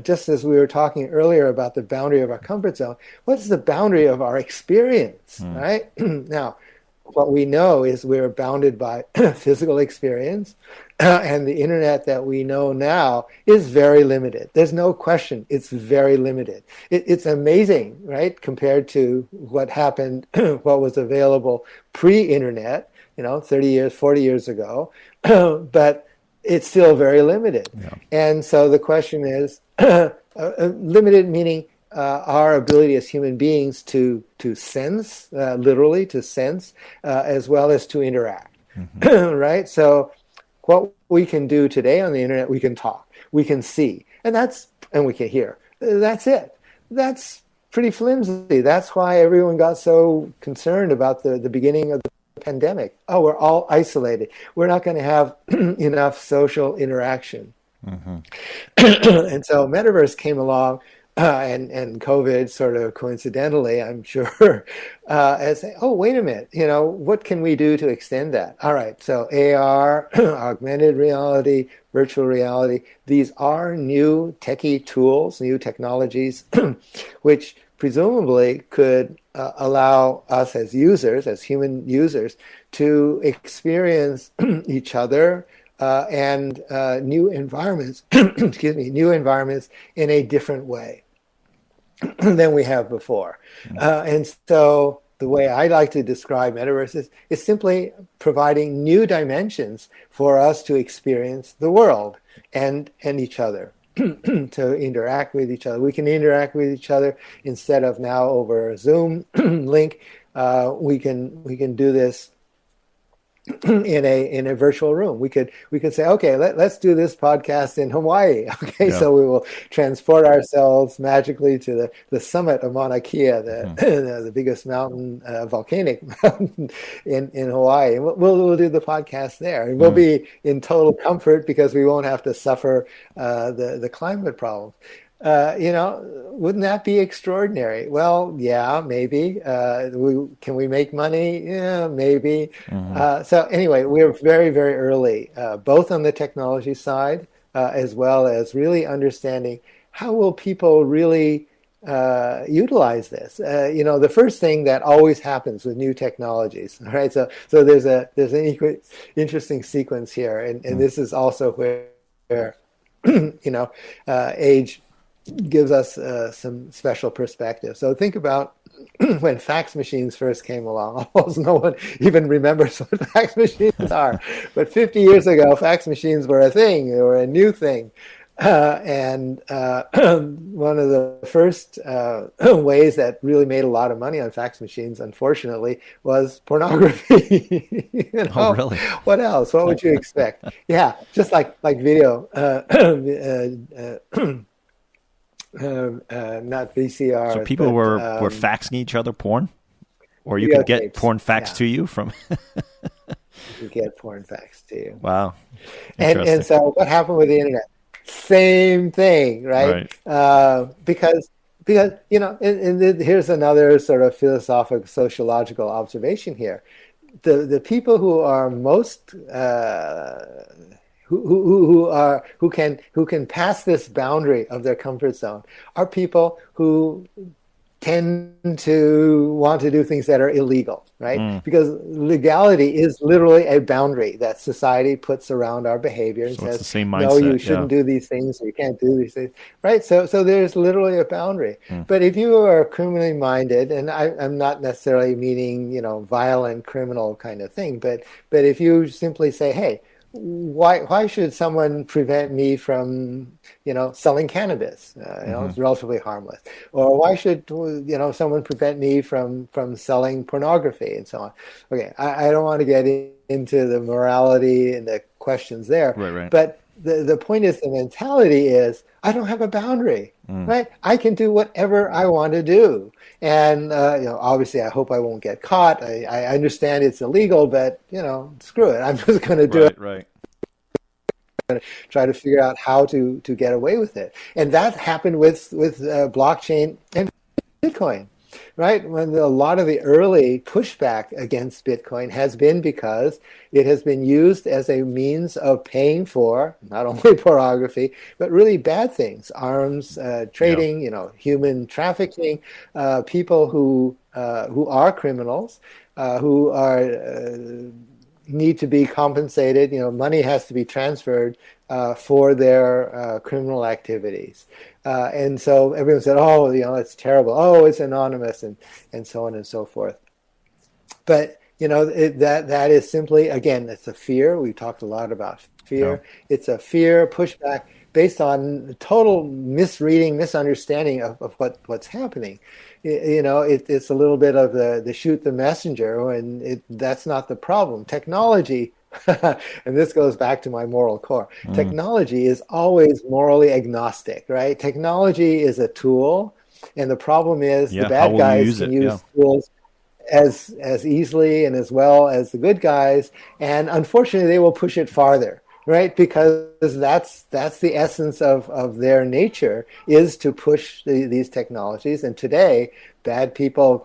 just as we were talking earlier about the boundary of our comfort zone, what is the boundary of our experience, right? Now, what we know is we're bounded by physical experience, and the internet that we know now is very limited. There's no question, it's very limited. It's amazing, right, compared to what happened, what was available pre-internet, 30 years, 40 years ago, but it's still very limited. And so the question is, limited meaning our ability as human beings to sense, literally to sense, as well as to interact, right? So what we can do today on the internet, we can talk, we can see, and we can hear. That's it. That's pretty flimsy. That's why everyone got so concerned about the beginning of the pandemic. Oh, we're all isolated. We're not going to have enough social interaction. And so Metaverse came along, and COVID sort of coincidentally, I'm sure, as oh, wait a minute, what can we do to extend that? All right, so AR, augmented reality, virtual reality, these are new techie tools, new technologies, which presumably could allow us as users, as human users, to experience each other and new environments, new environments in a different way than we have before. And so the way I like to describe Metaverse is simply providing new dimensions for us to experience the world and each other, to interact with each other. We can interact with each other instead of now over a Zoom link. We can do this in a virtual room. We could say, okay, let's do this podcast in Hawaii. Okay, so we will transport ourselves magically to the summit of Mauna Kea, the biggest mountain, volcanic mountain in Hawaii. And we'll do the podcast there, and we'll be in total comfort because we won't have to suffer the climate problems. Wouldn't that be extraordinary? Well, yeah, maybe. Can we make money? Yeah, maybe. So anyway, we're very, very early, both on the technology side, as well as really understanding how will people really utilize this. The first thing that always happens with new technologies, right? So there's an interesting sequence here, and this is also where age gives us some special perspective. So think about when fax machines first came along. Almost no one even remembers what fax machines are. But 50 years ago, fax machines were a thing. They were a new thing. And one of the first ways that really made a lot of money on fax machines, unfortunately, was pornography. Oh, really? What else? What would you expect? Yeah, just like video. Not VCR. So people were faxing each other porn, or you could get porn faxed to you from. to get porn facts to you. Wow. And Interesting. so what happened with the internet? Same thing, right? Right. Because and here's another sort of philosophical sociological observation here. The people who are most who can pass this boundary of their comfort zone are people who tend to want to do things that are illegal, right? Because legality is literally a boundary that society puts around our behavior and So it's the says, same no, you mindset. Yeah. shouldn't do these things, or you can't do these things, right? So there's literally a boundary. But if you are criminally minded, and I'm not necessarily meaning, violent criminal kind of thing, but if you simply say, hey, why should someone prevent me from selling cannabis? It's relatively harmless. Or why should someone prevent me from selling pornography and so on? Okay, I don't want to get into the morality and the questions there. Right. But the point is, the mentality is, I don't have a boundary. Right? I can do whatever I want to do. And, obviously I hope I won't get caught. I understand it's illegal, but, screw it. I'm just going to do it. Right. Try to figure out how to get away with it. And that happened with blockchain and Bitcoin, right? When a lot of the early pushback against Bitcoin has been because it has been used as a means of paying for not only pornography, but really bad things, arms trading, human trafficking, people who are criminals, who are need to be compensated. Money has to be transferred for their criminal activities. And so everyone said, oh, it's terrible. Oh, it's anonymous, and so on and so forth. But, that is simply, again, it's a fear. We talked a lot about fear. Yeah. It's a fear pushback based on total misreading, misunderstanding of what's happening. It's a little bit of the shoot the messenger, and that's not the problem. Technology, and this goes back to my moral core, technology is always morally agnostic, right? Technology is a tool, and the problem is the bad guys can use tools as easily and as well as the good guys, and unfortunately they will push it farther. Right, because that's the essence of their nature, is to push these technologies. And today, bad people,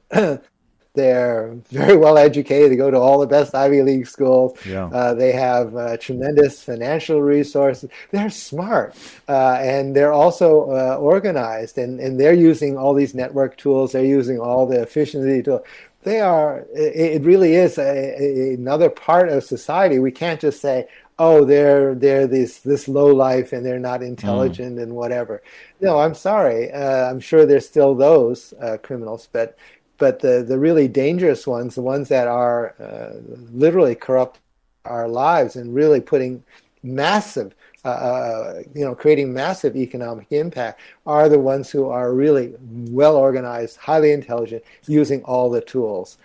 they're very well educated. They go to all the best Ivy League schools. Yeah. They have tremendous financial resources. They're smart, and they're also organized. And they're using all these network tools. They're using all the efficiency tools. It really is another part of society. We can't just say, oh, they're this low life and they're not intelligent and whatever. No, I'm sorry. I'm sure there's still those criminals, but the really dangerous ones, the ones that are literally corrupt our lives and really putting massive, creating massive economic impact, are the ones who are really well organized, highly intelligent, using all the tools.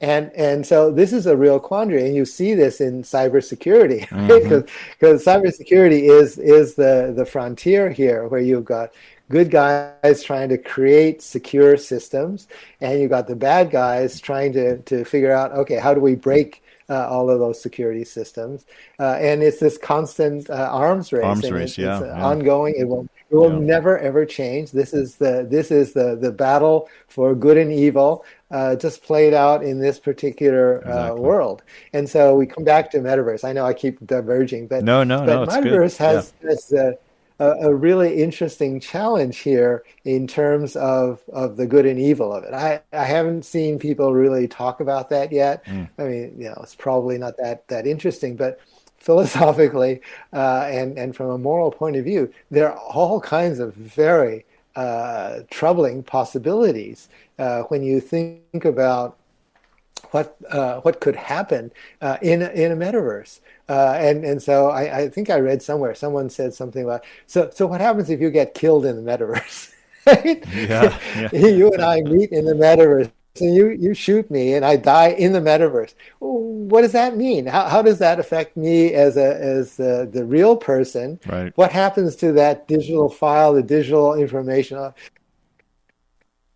And so this is a real quandary, and you see this in cybersecurity, right? Because cybersecurity is the frontier here, where you've got good guys trying to create secure systems, and you've got the bad guys trying to figure out, okay, how do we break all of those security systems? And it's this constant arms race. It's ongoing. It will never ever change. This is the battle for good and evil, just played out in this particular world. And so we come back to Metaverse. I know I keep diverging, but Metaverse has a really interesting challenge here in terms of the good and evil of it. I haven't seen people really talk about that yet. I mean, it's probably not that interesting, but philosophically and from a moral point of view, there are all kinds of very troubling possibilities when you think about what could happen in a metaverse. And so I think I read somewhere, someone said something about, so what happens if you get killed in the metaverse? Right? Yeah. You and I meet in the metaverse, and you shoot me and I die in the metaverse. What does that mean? How does that affect me as the real person? Right. What happens to that digital file, the digital information?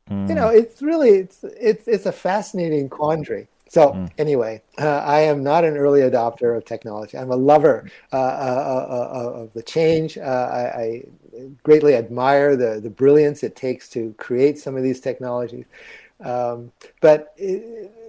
It's really it's a fascinating quandary. So anyway, I am not an early adopter of technology. I'm a lover of the change. I greatly admire the brilliance it takes to create some of these technologies. But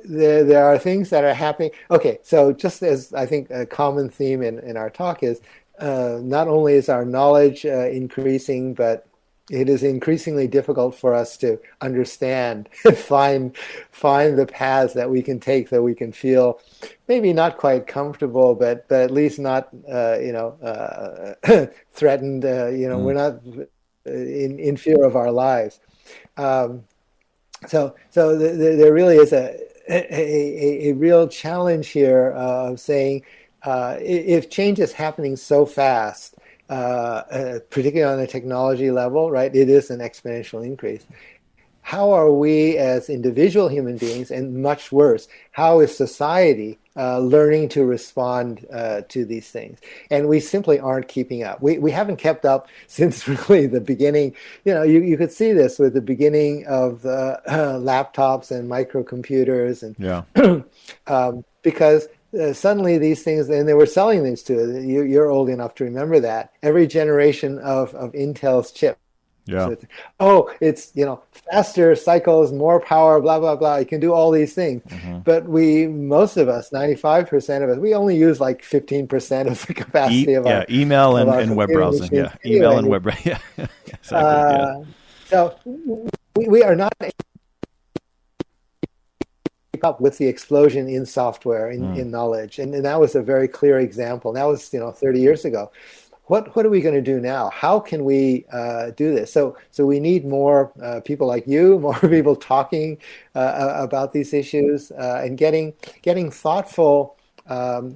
there are things that are happening. Okay, so just as I think a common theme in our talk is, not only is our knowledge increasing, but it is increasingly difficult for us to understand, find the paths that we can take, that we can feel maybe not quite comfortable, but at least not threatened. We're not in fear of our lives. So there really is a real challenge here of saying, if change is happening so fast, particularly on the technology level, right? It is an exponential increase. How are we as individual human beings, and much worse, how is society learning to respond to these things? And we simply aren't keeping up. We haven't kept up since really the beginning. You could see this with the beginning of laptops and microcomputers, and because suddenly these things, and they were selling these to you're old enough to remember that every generation of Intel's chip. Yeah. So it's faster cycles, more power, blah blah blah. You can do all these things, but most of us, 95% of us, we only use like 15% of the capacity of our email and web browsing. Yeah, email and web. Yeah, exactly. So we are not up with the explosion in software, in knowledge, and that was a very clear example. That was 30 years ago. What are we going to do now? How can we do this? So we need more people like you, more people talking about these issues, and getting thoughtful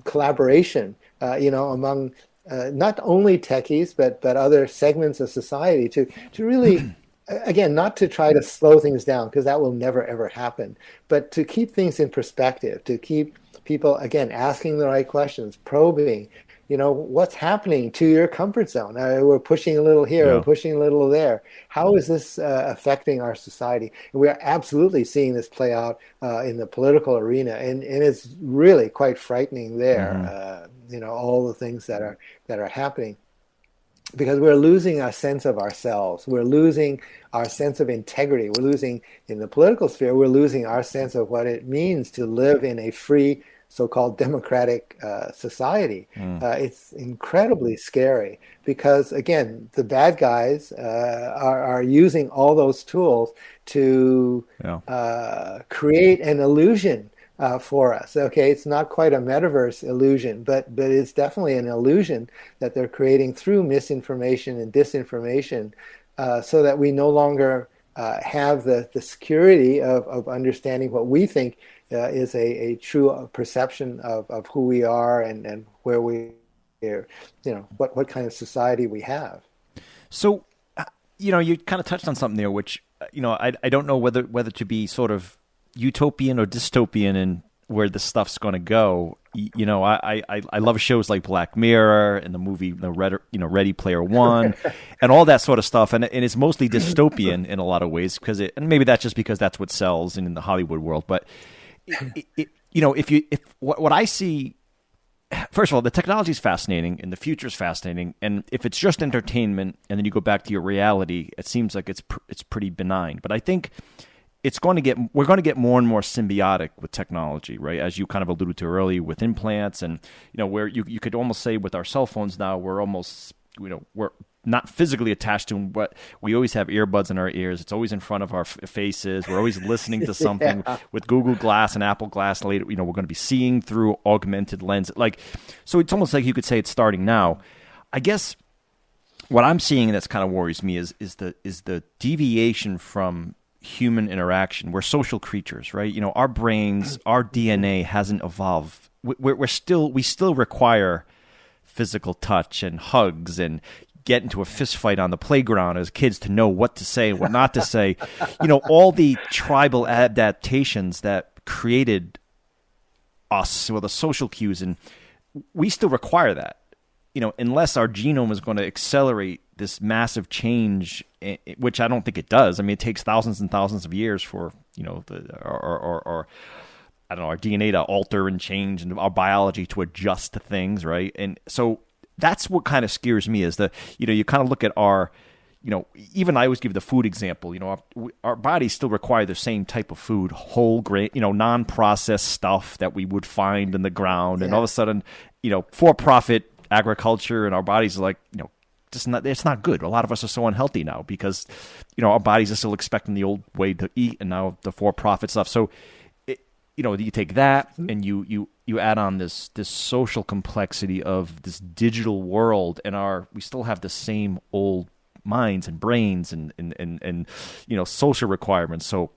collaboration, among not only techies but other segments of society to really. Again, not to try to slow things down, because that will never, ever happen, but to keep things in perspective, to keep people, again, asking the right questions, probing, what's happening to your comfort zone? We're pushing a little here, we're pushing a little there. How is this affecting our society? And we are absolutely seeing this play out in the political arena, and it's really quite frightening there, all the things that are happening. Because we're losing our sense of ourselves. We're losing our sense of integrity. We're losing, in the political sphere, we're losing our sense of what it means to live in a free, so-called democratic society. It's incredibly scary because, again, the bad guys are using all those tools to create an illusion for us. Okay, it's not quite a metaverse illusion, but it's definitely an illusion that they're creating through misinformation and disinformation, so that we no longer have the security of understanding what we think is a true perception of who we are and where we are, what kind of society we have. So, you kind of touched on something there, which, I don't know whether to be sort of utopian or dystopian in where this stuff's going to go. I love shows like Black Mirror and the movie Ready Player One and all that sort of stuff, and it's mostly dystopian in a lot of ways and maybe that's just because that's what sells in the Hollywood world. But if what I see, first of all, the technology is fascinating and the future is fascinating, and if it's just entertainment and then you go back to your reality, it seems like it's pretty benign. But I think we're going to get more and more symbiotic with technology, right? As you kind of alluded to earlier with implants, and where you could almost say with our cell phones now, we're almost we're not physically attached to them, but we always have earbuds in our ears. It's always in front of our faces. We're always listening to something with Google Glass and Apple Glass later. We're going to be seeing through augmented lens. So it's almost like you could say it's starting now. I guess what I'm seeing that's kind of worries me is the deviation from human interaction. We're social creatures, right? Our brains, our DNA hasn't evolved. We still require physical touch and hugs and get into a fist fight on the playground as kids to know what to say and what not to say. All the tribal adaptations that created us, the social cues, and we still require that. Unless our genome is going to accelerate this massive change, which I don't think it does. I mean, it takes thousands and thousands of years for, I don't know, our DNA to alter and change and our biology to adjust to things, right? And so that's what kind of scares me is you kind of look at our, even I always give the food example, our bodies still require the same type of food, whole grain, non-processed stuff that we would find in the ground. And all of a sudden, for-profit agriculture and our bodies are like, it's not good. A lot of us are so unhealthy now because, our bodies are still expecting the old way to eat and now the for-profit stuff. So, you take that and you add on this social complexity of this digital world, and we still have the same old minds and brains and social requirements. So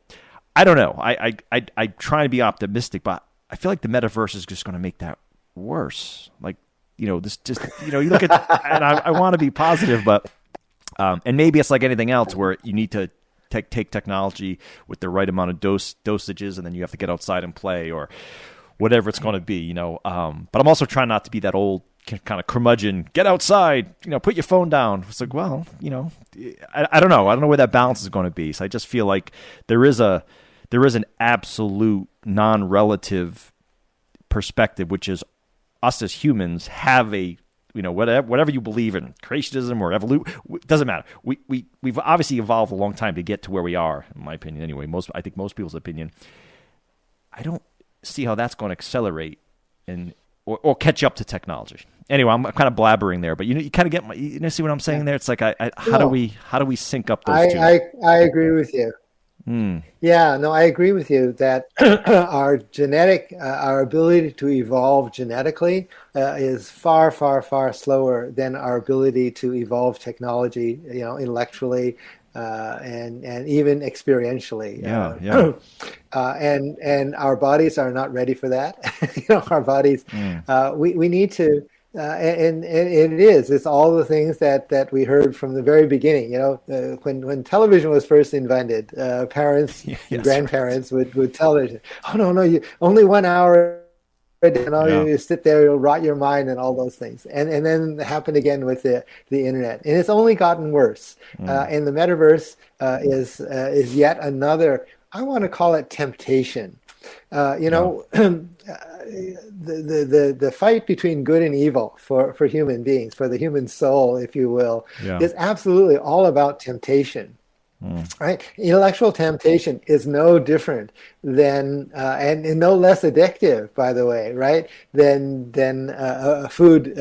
I don't know. I try to be optimistic, but I feel like the metaverse is just going to make that worse. Like, this just you look at and I want to be positive, but and maybe it's like anything else where you need to take technology with the right amount of dosages, and then you have to get outside and play or whatever it's going to be, but I'm also trying not to be that old kind of curmudgeon, get outside, put your phone down. It's like, well, I don't know. I don't know where that balance is going to be. So I just feel like there is an absolute non-relative perspective, which is us as humans have a, whatever you believe in, creationism or evolution, doesn't matter. We've obviously evolved a long time to get to where we are, in my opinion. Anyway, I think most people's opinion. I don't see how that's going to accelerate or catch up to technology. Anyway, I'm kind of blabbering there, but you kind of get see what I'm saying there. It's like, how do we sync up those two? I agree with you. Yeah, no, I agree with you that our ability to evolve genetically is far, far, far slower than our ability to evolve technology, intellectually and even experientially. And our bodies are not ready for that. Our bodies, we need to. And it's all the things that we heard from the very beginning. When television was first invented, parents and grandparents would tell us, "Oh no, you only 1 hour a day, you sit there, you'll rot your mind," and all those things. And then it happened again with the internet, and it's only gotten worse. And the metaverse is yet another. I want to call it temptation. The fight between good and evil for human beings, for the human soul, if you will, is absolutely all about temptation. Right? Intellectual temptation is no different than, and no less addictive, by the way, right? Than a food,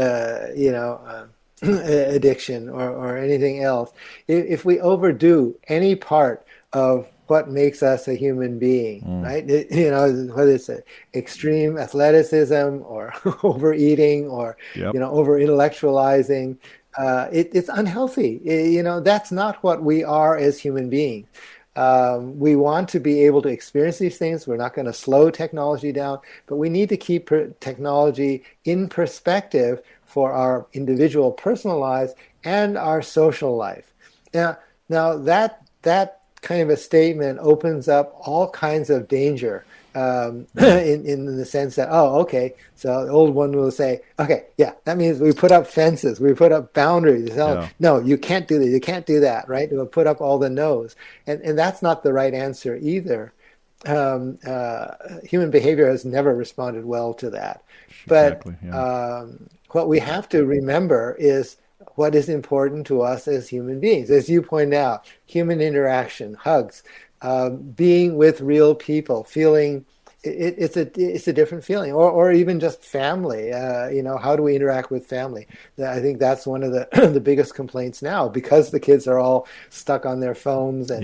addiction or anything else. If we overdo any part of what makes us a human being, right? Whether it's extreme athleticism or overeating or, over intellectualizing, it's unhealthy. That's not what we are as human beings. We want to be able to experience these things. We're not going to slow technology down, but we need to keep technology in perspective for our individual personal lives and our social life. Now that kind of a statement opens up all kinds of danger in the sense that, so the old one will say, that means we put up fences, we put up boundaries. No, you can't do this, you can't do that, right? We'll put up all the no's. And that's not the right answer either. Human behavior has never responded well to that. But what we have to remember is what is important to us as human beings. As you point out, human interaction, hugs, being with real people, feeling it's a different feeling, or even just family. How do we interact with family? I think that's one of the the biggest complaints now, because the kids are all stuck on their phones and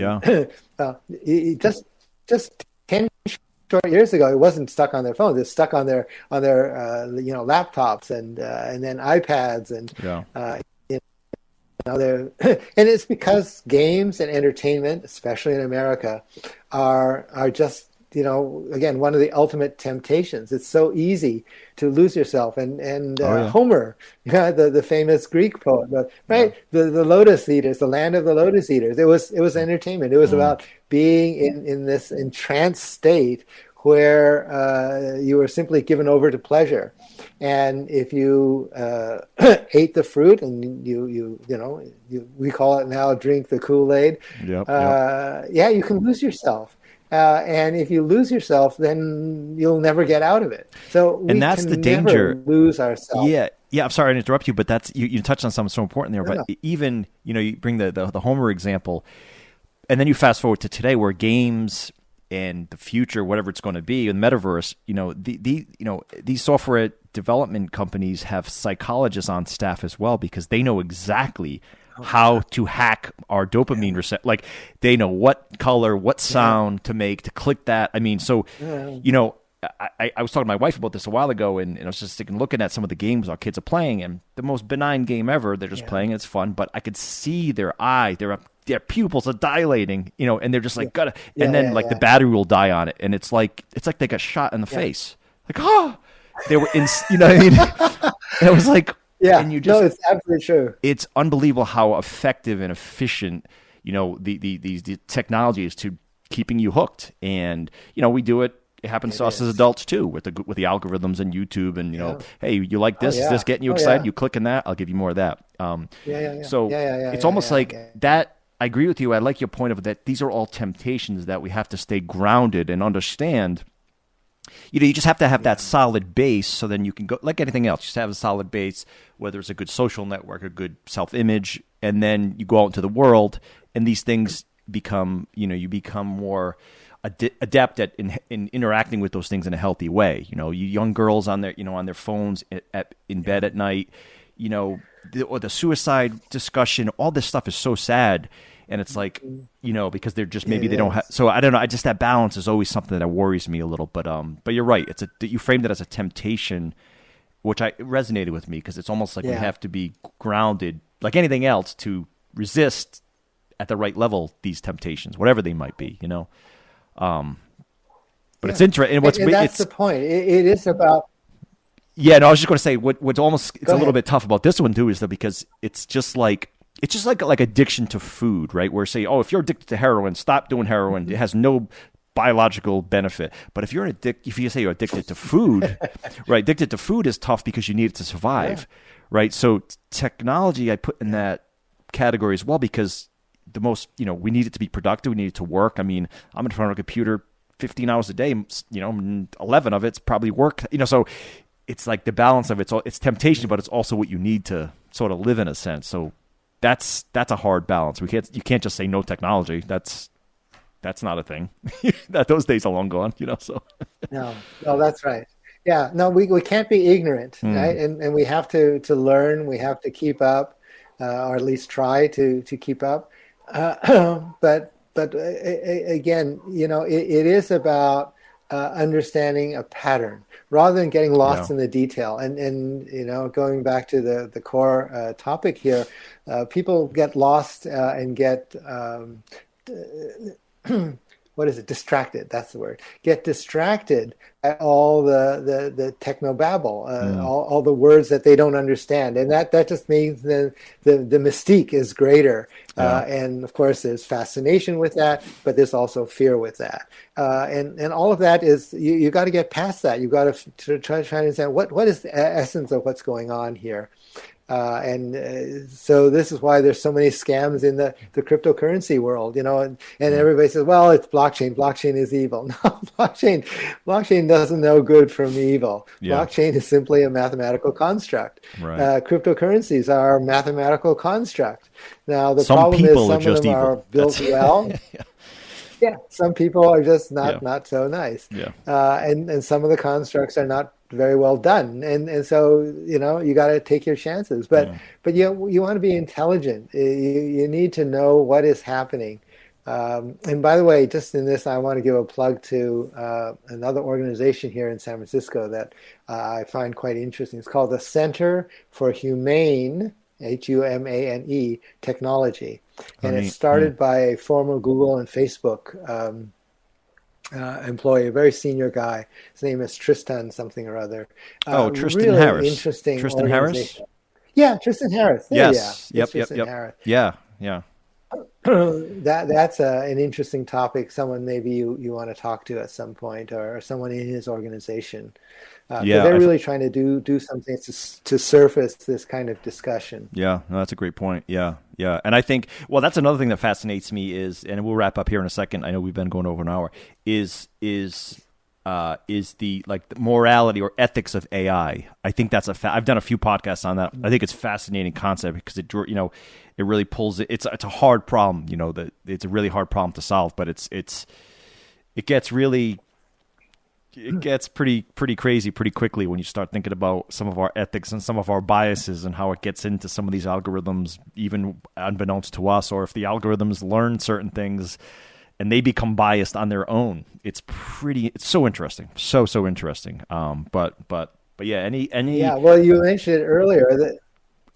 just 10 short years ago, it wasn't stuck on their phones. It's stuck on their laptops and then iPads and. And it's because games and entertainment, especially in America, are just, again, one of the ultimate temptations. It's so easy to lose yourself. And Homer, the famous Greek poet, right? The lotus eaters, the land of the lotus eaters. It was entertainment. It was about being in this entranced state where you were simply given over to pleasure. And if you ate the fruit, and we call it now drink the Kool-Aid, you can lose yourself. And if you lose yourself, then you'll never get out of it. So we And that's can the never danger. lose ourselves. Yeah. Yeah. I'm sorry to interrupt you, but that's, you touched on something so important there. No, But no. even, you bring the Homer example, and then you fast forward to today where games and the future, whatever it's going to be, in Metaverse, these software development companies have psychologists on staff as well, because they know exactly how to hack our dopamine receptor. Like, they know what color, what sound to make, to click that. I mean, so, I was talking to my wife about this a while ago, and I was just looking at some of the games our kids are playing, and the most benign game ever, they're just playing, it's fun, but I could see their eye, their pupils are dilating, and they're just like, gotta, and then the battery will die on it, and it's like they got shot in the face. Like, they were in, you know what I mean? And it was like, and you just, no, it's absolutely true. It's unbelievable how effective and efficient, the technology is to keeping you hooked. And, we do it. It happens to us as adults too, with the algorithms and YouTube, and hey, you like this? Is this getting you excited? You click on that, I'll give you more of that. So it's almost like that. I agree with you. I like your point of that. These are all temptations that we have to stay grounded and understand. You just have to have that solid base, so then you can go, like anything else, just have a solid base, whether it's a good social network, a good self-image, and then you go out into the world, and these things become, you become more adept at in interacting with those things in a healthy way. You young girls on their, on their phones in bed at night, or the suicide discussion, all this stuff is so sad. And it's like, because they're just, maybe they don't have, so I don't know. I just, that balance is always something that worries me a little, but you're right. You framed it as a temptation, which resonated with me, because it's almost like we have to be grounded, like anything else, to resist at the right level these temptations, whatever they might be, but it's interesting. And that's the point. It is about. Yeah, no, I was just going to say what's almost, it's a little bit tough about this one too, is that because it's just like addiction to food, right? Where say, if you're addicted to heroin, stop doing heroin. It has no biological benefit. But if you say you're addicted to food, right? Addicted to food is tough because you need it to survive, right? So technology, I put in that category as well, because the most, we need it to be productive. We need it to work. I mean, I'm in front of a computer 15 hours a day, 11 of it's probably work, so it's like the balance of it's temptation, but it's also what you need to sort of live in a sense. So that's a hard balance. You can't just say no technology. That's not a thing. That those days are long gone, so. No, that's right. Yeah, no, we can't be ignorant, right? And we have to learn. We have to keep up, or at least try to keep up. But again, it is about understanding a pattern rather than getting lost in the detail. And going back to the core topic here, people get lost and get what is it? Distracted. That's the word. Get distracted by all the technobabble, all the words that they don't understand, and that just means the mystique is greater. And of course, there's fascination with that, but there's also fear with that. And all of that is you got to get past that. You got to try to understand what is the essence of what's going on here. So this is why there's so many scams in the cryptocurrency world, and everybody says, well, it's blockchain. Blockchain is evil. No, blockchain doesn't know good from evil. Blockchain is simply a mathematical construct. Right. Cryptocurrencies are a mathematical construct. Now, the some problem is people some are just of them evil. are built well. Some people are just not so nice. And some of the constructs are not very well done, and so you got to take your chances, but you want to be intelligent. You need to know what is happening. And by the way, just in this, I want to give a plug to another organization here in San Francisco that I find quite interesting. It's called the Center for Humane, HUMANE, Technology, and it's started by a former Google and Facebook employee, a very senior guy. His name is Tristan something or other. Tristan really Harris. Interesting. Tristan Harris? Yeah, Tristan Harris. Yes. Yep. Harris. Yeah. That's an interesting topic. Someone maybe you want to talk to at some point, or someone in his organization. Because they're really trying to do something to surface this kind of discussion. Yeah, no, that's a great point. Yeah. And I think, well, that's another thing that fascinates me is, and we'll wrap up here in a second. I know we've been going over an hour. Is the morality or ethics of AI? I think that's I've done a few podcasts on that. I think it's a fascinating concept because it really pulls it. It's a hard problem. That it's a really hard problem to solve, but it gets pretty crazy pretty quickly when you start thinking about some of our ethics and some of our biases and how it gets into some of these algorithms, even unbeknownst to us, or if the algorithms learn certain things and they become biased on their own. It's so interesting. So interesting. But yeah, any. Yeah, well, you mentioned earlier that.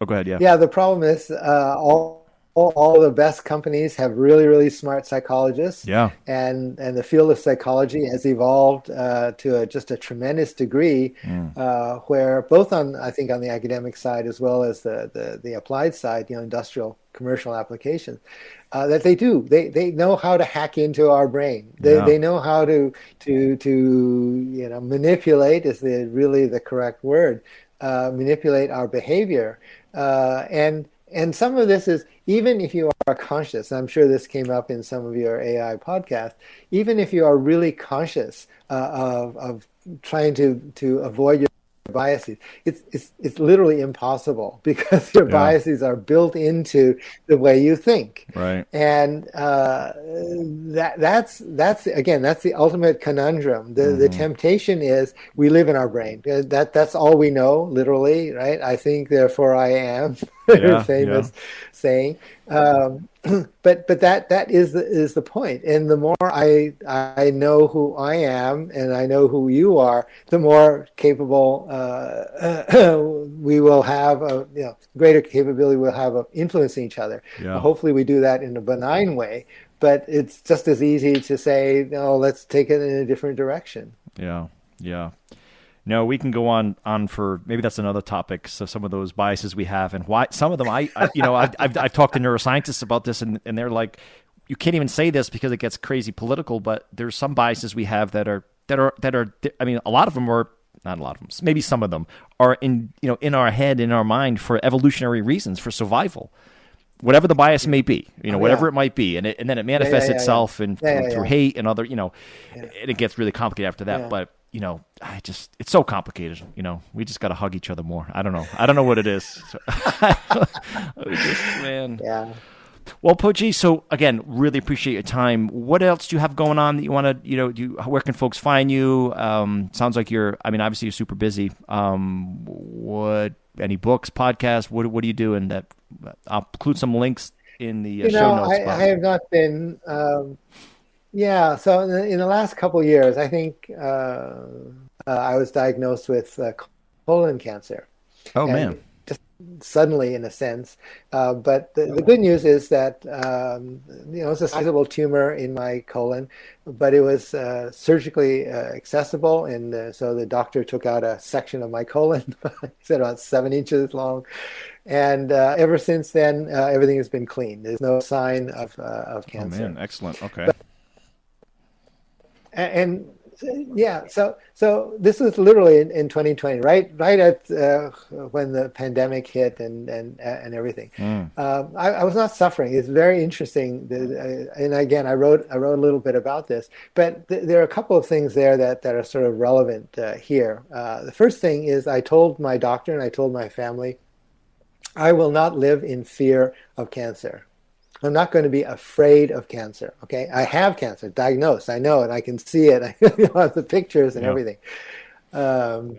Oh, go ahead. Yeah. Yeah, the problem is all the best companies have really, really smart psychologists. Yeah. And the field of psychology has evolved to just a tremendous degree, where both I think on the academic side as well as the applied side, industrial, commercial applications, that they know how to hack into our brain. They know how to manipulate is really the correct word, manipulate our behavior. And some of this is, even if you are conscious, I'm sure this came up in some of your AI podcasts, even if you are really conscious of trying to avoid your biases, it's literally impossible because your biases are built into the way you think. Right. And that's the ultimate conundrum. The temptation is we live in our brain. That's all we know, literally, right? I think, therefore I am. Famous saying. But that is the point. And the more I know who I am and I know who you are, the more capable we will have, greater capability we'll have of influencing each other. Yeah. Hopefully we do that in a benign way, but it's just as easy to say, no, let's take it in a different direction. Yeah. No, we can go on for, maybe that's another topic. So some of those biases we have and why some of them, I've talked to neuroscientists about this and they're like, you can't even say this because it gets crazy political, but there's some biases we have that are, I mean, a lot of them are, not a lot of them, maybe some of them are in our head, in our mind for evolutionary reasons, for survival. Whatever the bias may be, whatever it might be, and then it manifests itself through hate and other, and it gets really complicated after that. But it's so complicated. We just got to hug each other more. I don't know what it is. Man. Yeah. Well, Pochi, so again, really appreciate your time. What else do you have going on that you want to, where can folks find you? Sounds like obviously you're super busy. Any books, podcasts? What do you do? And I'll include some links in the show notes. I have not been. So in the last couple of years, I think I was diagnosed with colon cancer. Oh, man. Just suddenly, in a sense. But the good news is that, it's a sizable tumor in my colon, but it was surgically accessible. And so the doctor took out a section of my colon, he said about 7 inches long. And ever since then, everything has been clean. There's no sign of cancer. Oh, man. Excellent. Okay. So this was literally in 2020, right at when the pandemic hit and everything. I was not suffering. It's very interesting, and again, I wrote a little bit about this, but there are a couple of things there that are sort of relevant here. The first thing is I told my doctor and I told my family, I will not live in fear of cancer. I'm not going to be afraid of cancer. Okay, I have cancer, diagnosed. I know it. I can see it. I have the pictures and everything. But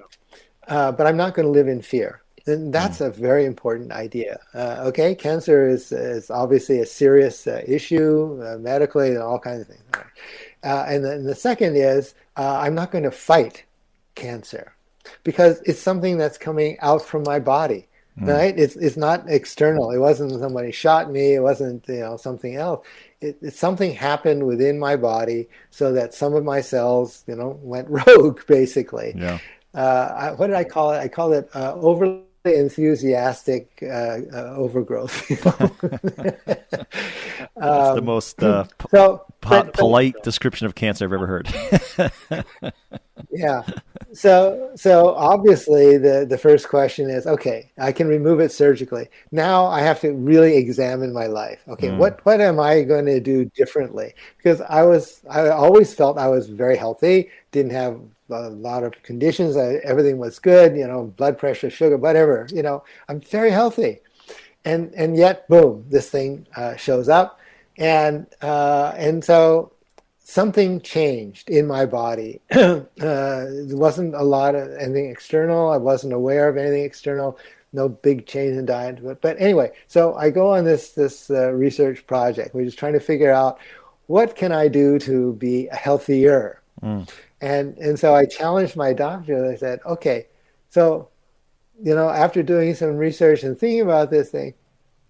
I'm not going to live in fear. And that's a very important idea. Okay, cancer is obviously a serious issue medically and all kinds of things. And then the second is I'm not going to fight cancer because it's something that's coming out from my body. Right? It's not external. It wasn't somebody shot me. It wasn't something else. It's something happened within my body so that some of my cells went rogue, basically. Yeah. What did I call it? I call it overly enthusiastic overgrowth. That's the most polite description of cancer I've ever heard. Yeah. So obviously the first question is, okay, I can remove it surgically. Now I have to really examine my life. Okay, Mm, what am I going to do differently? Because I always felt I was very healthy, didn't have a lot of conditions. Everything was good, blood pressure, sugar, whatever. I'm very healthy, and yet, boom, this thing shows up, and so something changed in my body. There wasn't a lot of anything external. I wasn't aware of anything external. No big change in diet. But anyway, so I go on this research project. We're just trying to figure out what can I do to be healthier. mm, And so I challenged my doctor. I said, okay, so after doing some research and thinking about this thing,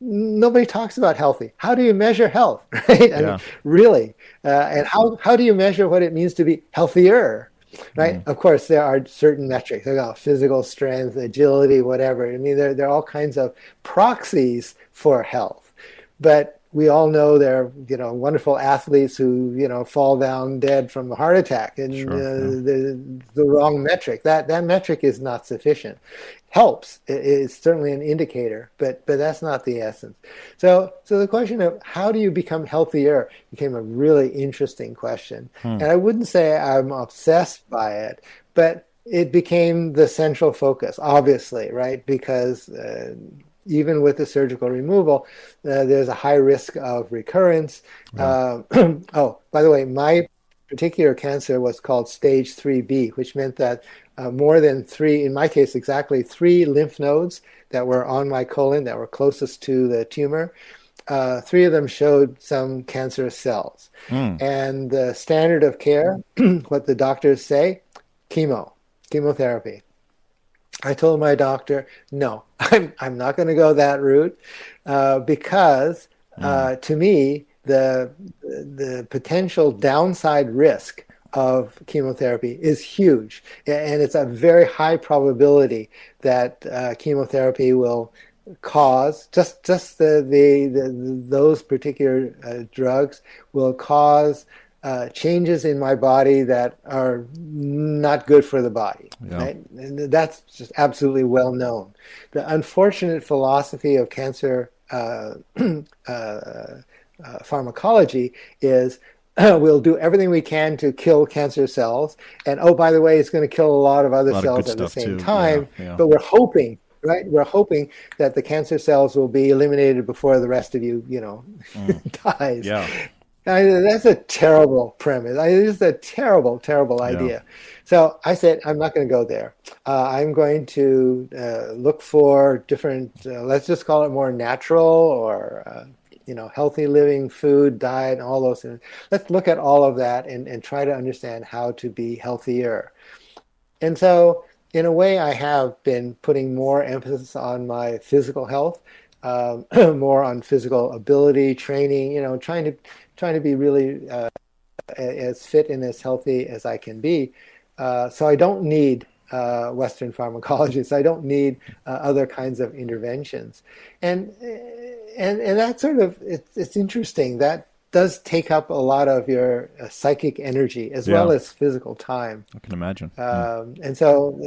nobody talks about healthy. How do you measure health, right? I mean, yeah. really, and how do you measure what it means to be healthier, right? Mm, Of course, there are certain metrics. Physical strength, agility, whatever. I mean, there are all kinds of proxies for health, but we all know there are wonderful athletes who fall down dead from a heart attack, and sure. Yeah. the wrong metric. That metric is not sufficient. Helps. It's certainly an indicator, but that's not the essence. So the question of how do you become healthier became a really interesting question. Hmm. And I wouldn't say I'm obsessed by it, but it became the central focus, obviously, right? Because even with the surgical removal, there's a high risk of recurrence. Yeah. Oh, by the way, my particular cancer was called stage 3B, which meant that more than three, in my case, exactly three lymph nodes that were on my colon that were closest to the tumor, three of them showed some cancerous cells. Mm, And the standard of care, what the doctors say, chemotherapy. I told my doctor, no, I'm not going to go that route because mm, to me, the potential downside risk of chemotherapy is huge, and it's a very high probability that chemotherapy will cause just those particular drugs will cause changes in my body that are not good for the body. yeah. Right? And that's just absolutely well known. The unfortunate philosophy of cancer pharmacology is we'll do everything we can to kill cancer cells. And oh, by the way, it's going to kill a lot of A other lot of good cells at the stuff same too. Yeah. time. Yeah. But we're hoping, right? We're hoping that the cancer cells will be eliminated before the rest of you, Mm, dies. yeah. That's a terrible premise. It's a terrible, terrible Yeah. idea. So I said, I'm not going to go there. I'm going to look for different, let's just call it more natural or, healthy living, food, diet, and all those things. Let's look at all of that and try to understand how to be healthier. And so, in a way, I have been putting more emphasis on my physical health, more on physical ability, training, trying to be really as fit and as healthy as I can be. So I don't need Western pharmacology. So I don't need other kinds of interventions. And and that sort of it's interesting. That does take up a lot of your psychic energy as well Yeah. as physical time. I can imagine. Mm, And so,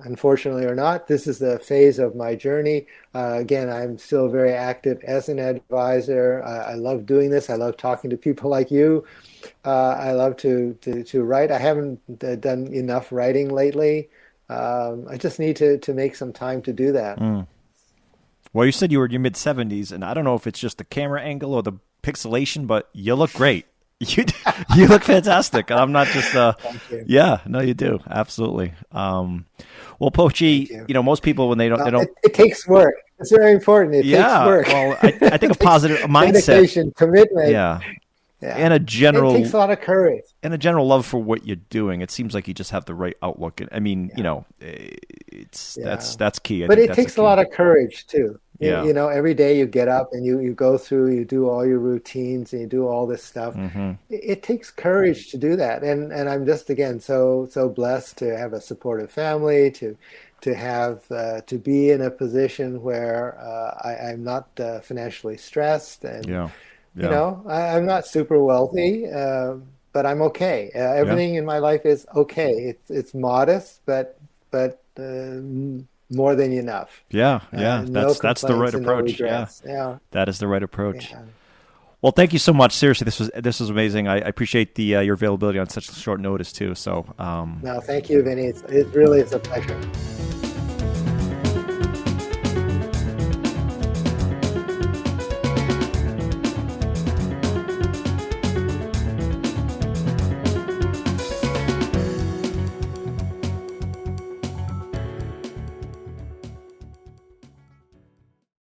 unfortunately or not, this is the phase of my journey. Again, I'm still very active as an advisor. I love doing this. I love talking to people like you. I love to write. I haven't done enough writing lately. I just need to make some time to do that. mm. Well, you said you were in your mid 70s, and I don't know if it's just the camera angle or the pixelation, but you look great. You you look fantastic. And I'm not just Thank you. yeah, no, you do. Absolutely. Well, Thank Pochi, you. most people when they don't It takes work. It's very important. It takes yeah, work. well, I think a It takes positive mindset, dedication, commitment. yeah, Yeah. and a It takes general a lot of courage. love for what you're doing. It seems like you just have the right outlook. I mean, it's Yeah. that's key. I But think it that's the takes a key. lot of courage too. Yeah. Every day you get up and you go through, you do all your routines and you do all this stuff. Hmm. It takes courage to do that. And I'm just, again, so blessed to have a supportive family, to have, to be in a position where I'm not financially stressed and, Yeah. Yeah. I'm not super wealthy, but I'm okay. Everything in my life is okay. It's modest, but more than enough. Yeah. No That's the right complaints and no approach. Yeah. regrets. Yeah. That is the right approach. Yeah. Well, thank you so much. Seriously, this was amazing. I appreciate the your availability on such short notice too. So, No, thank you, Vinny. It really is a pleasure.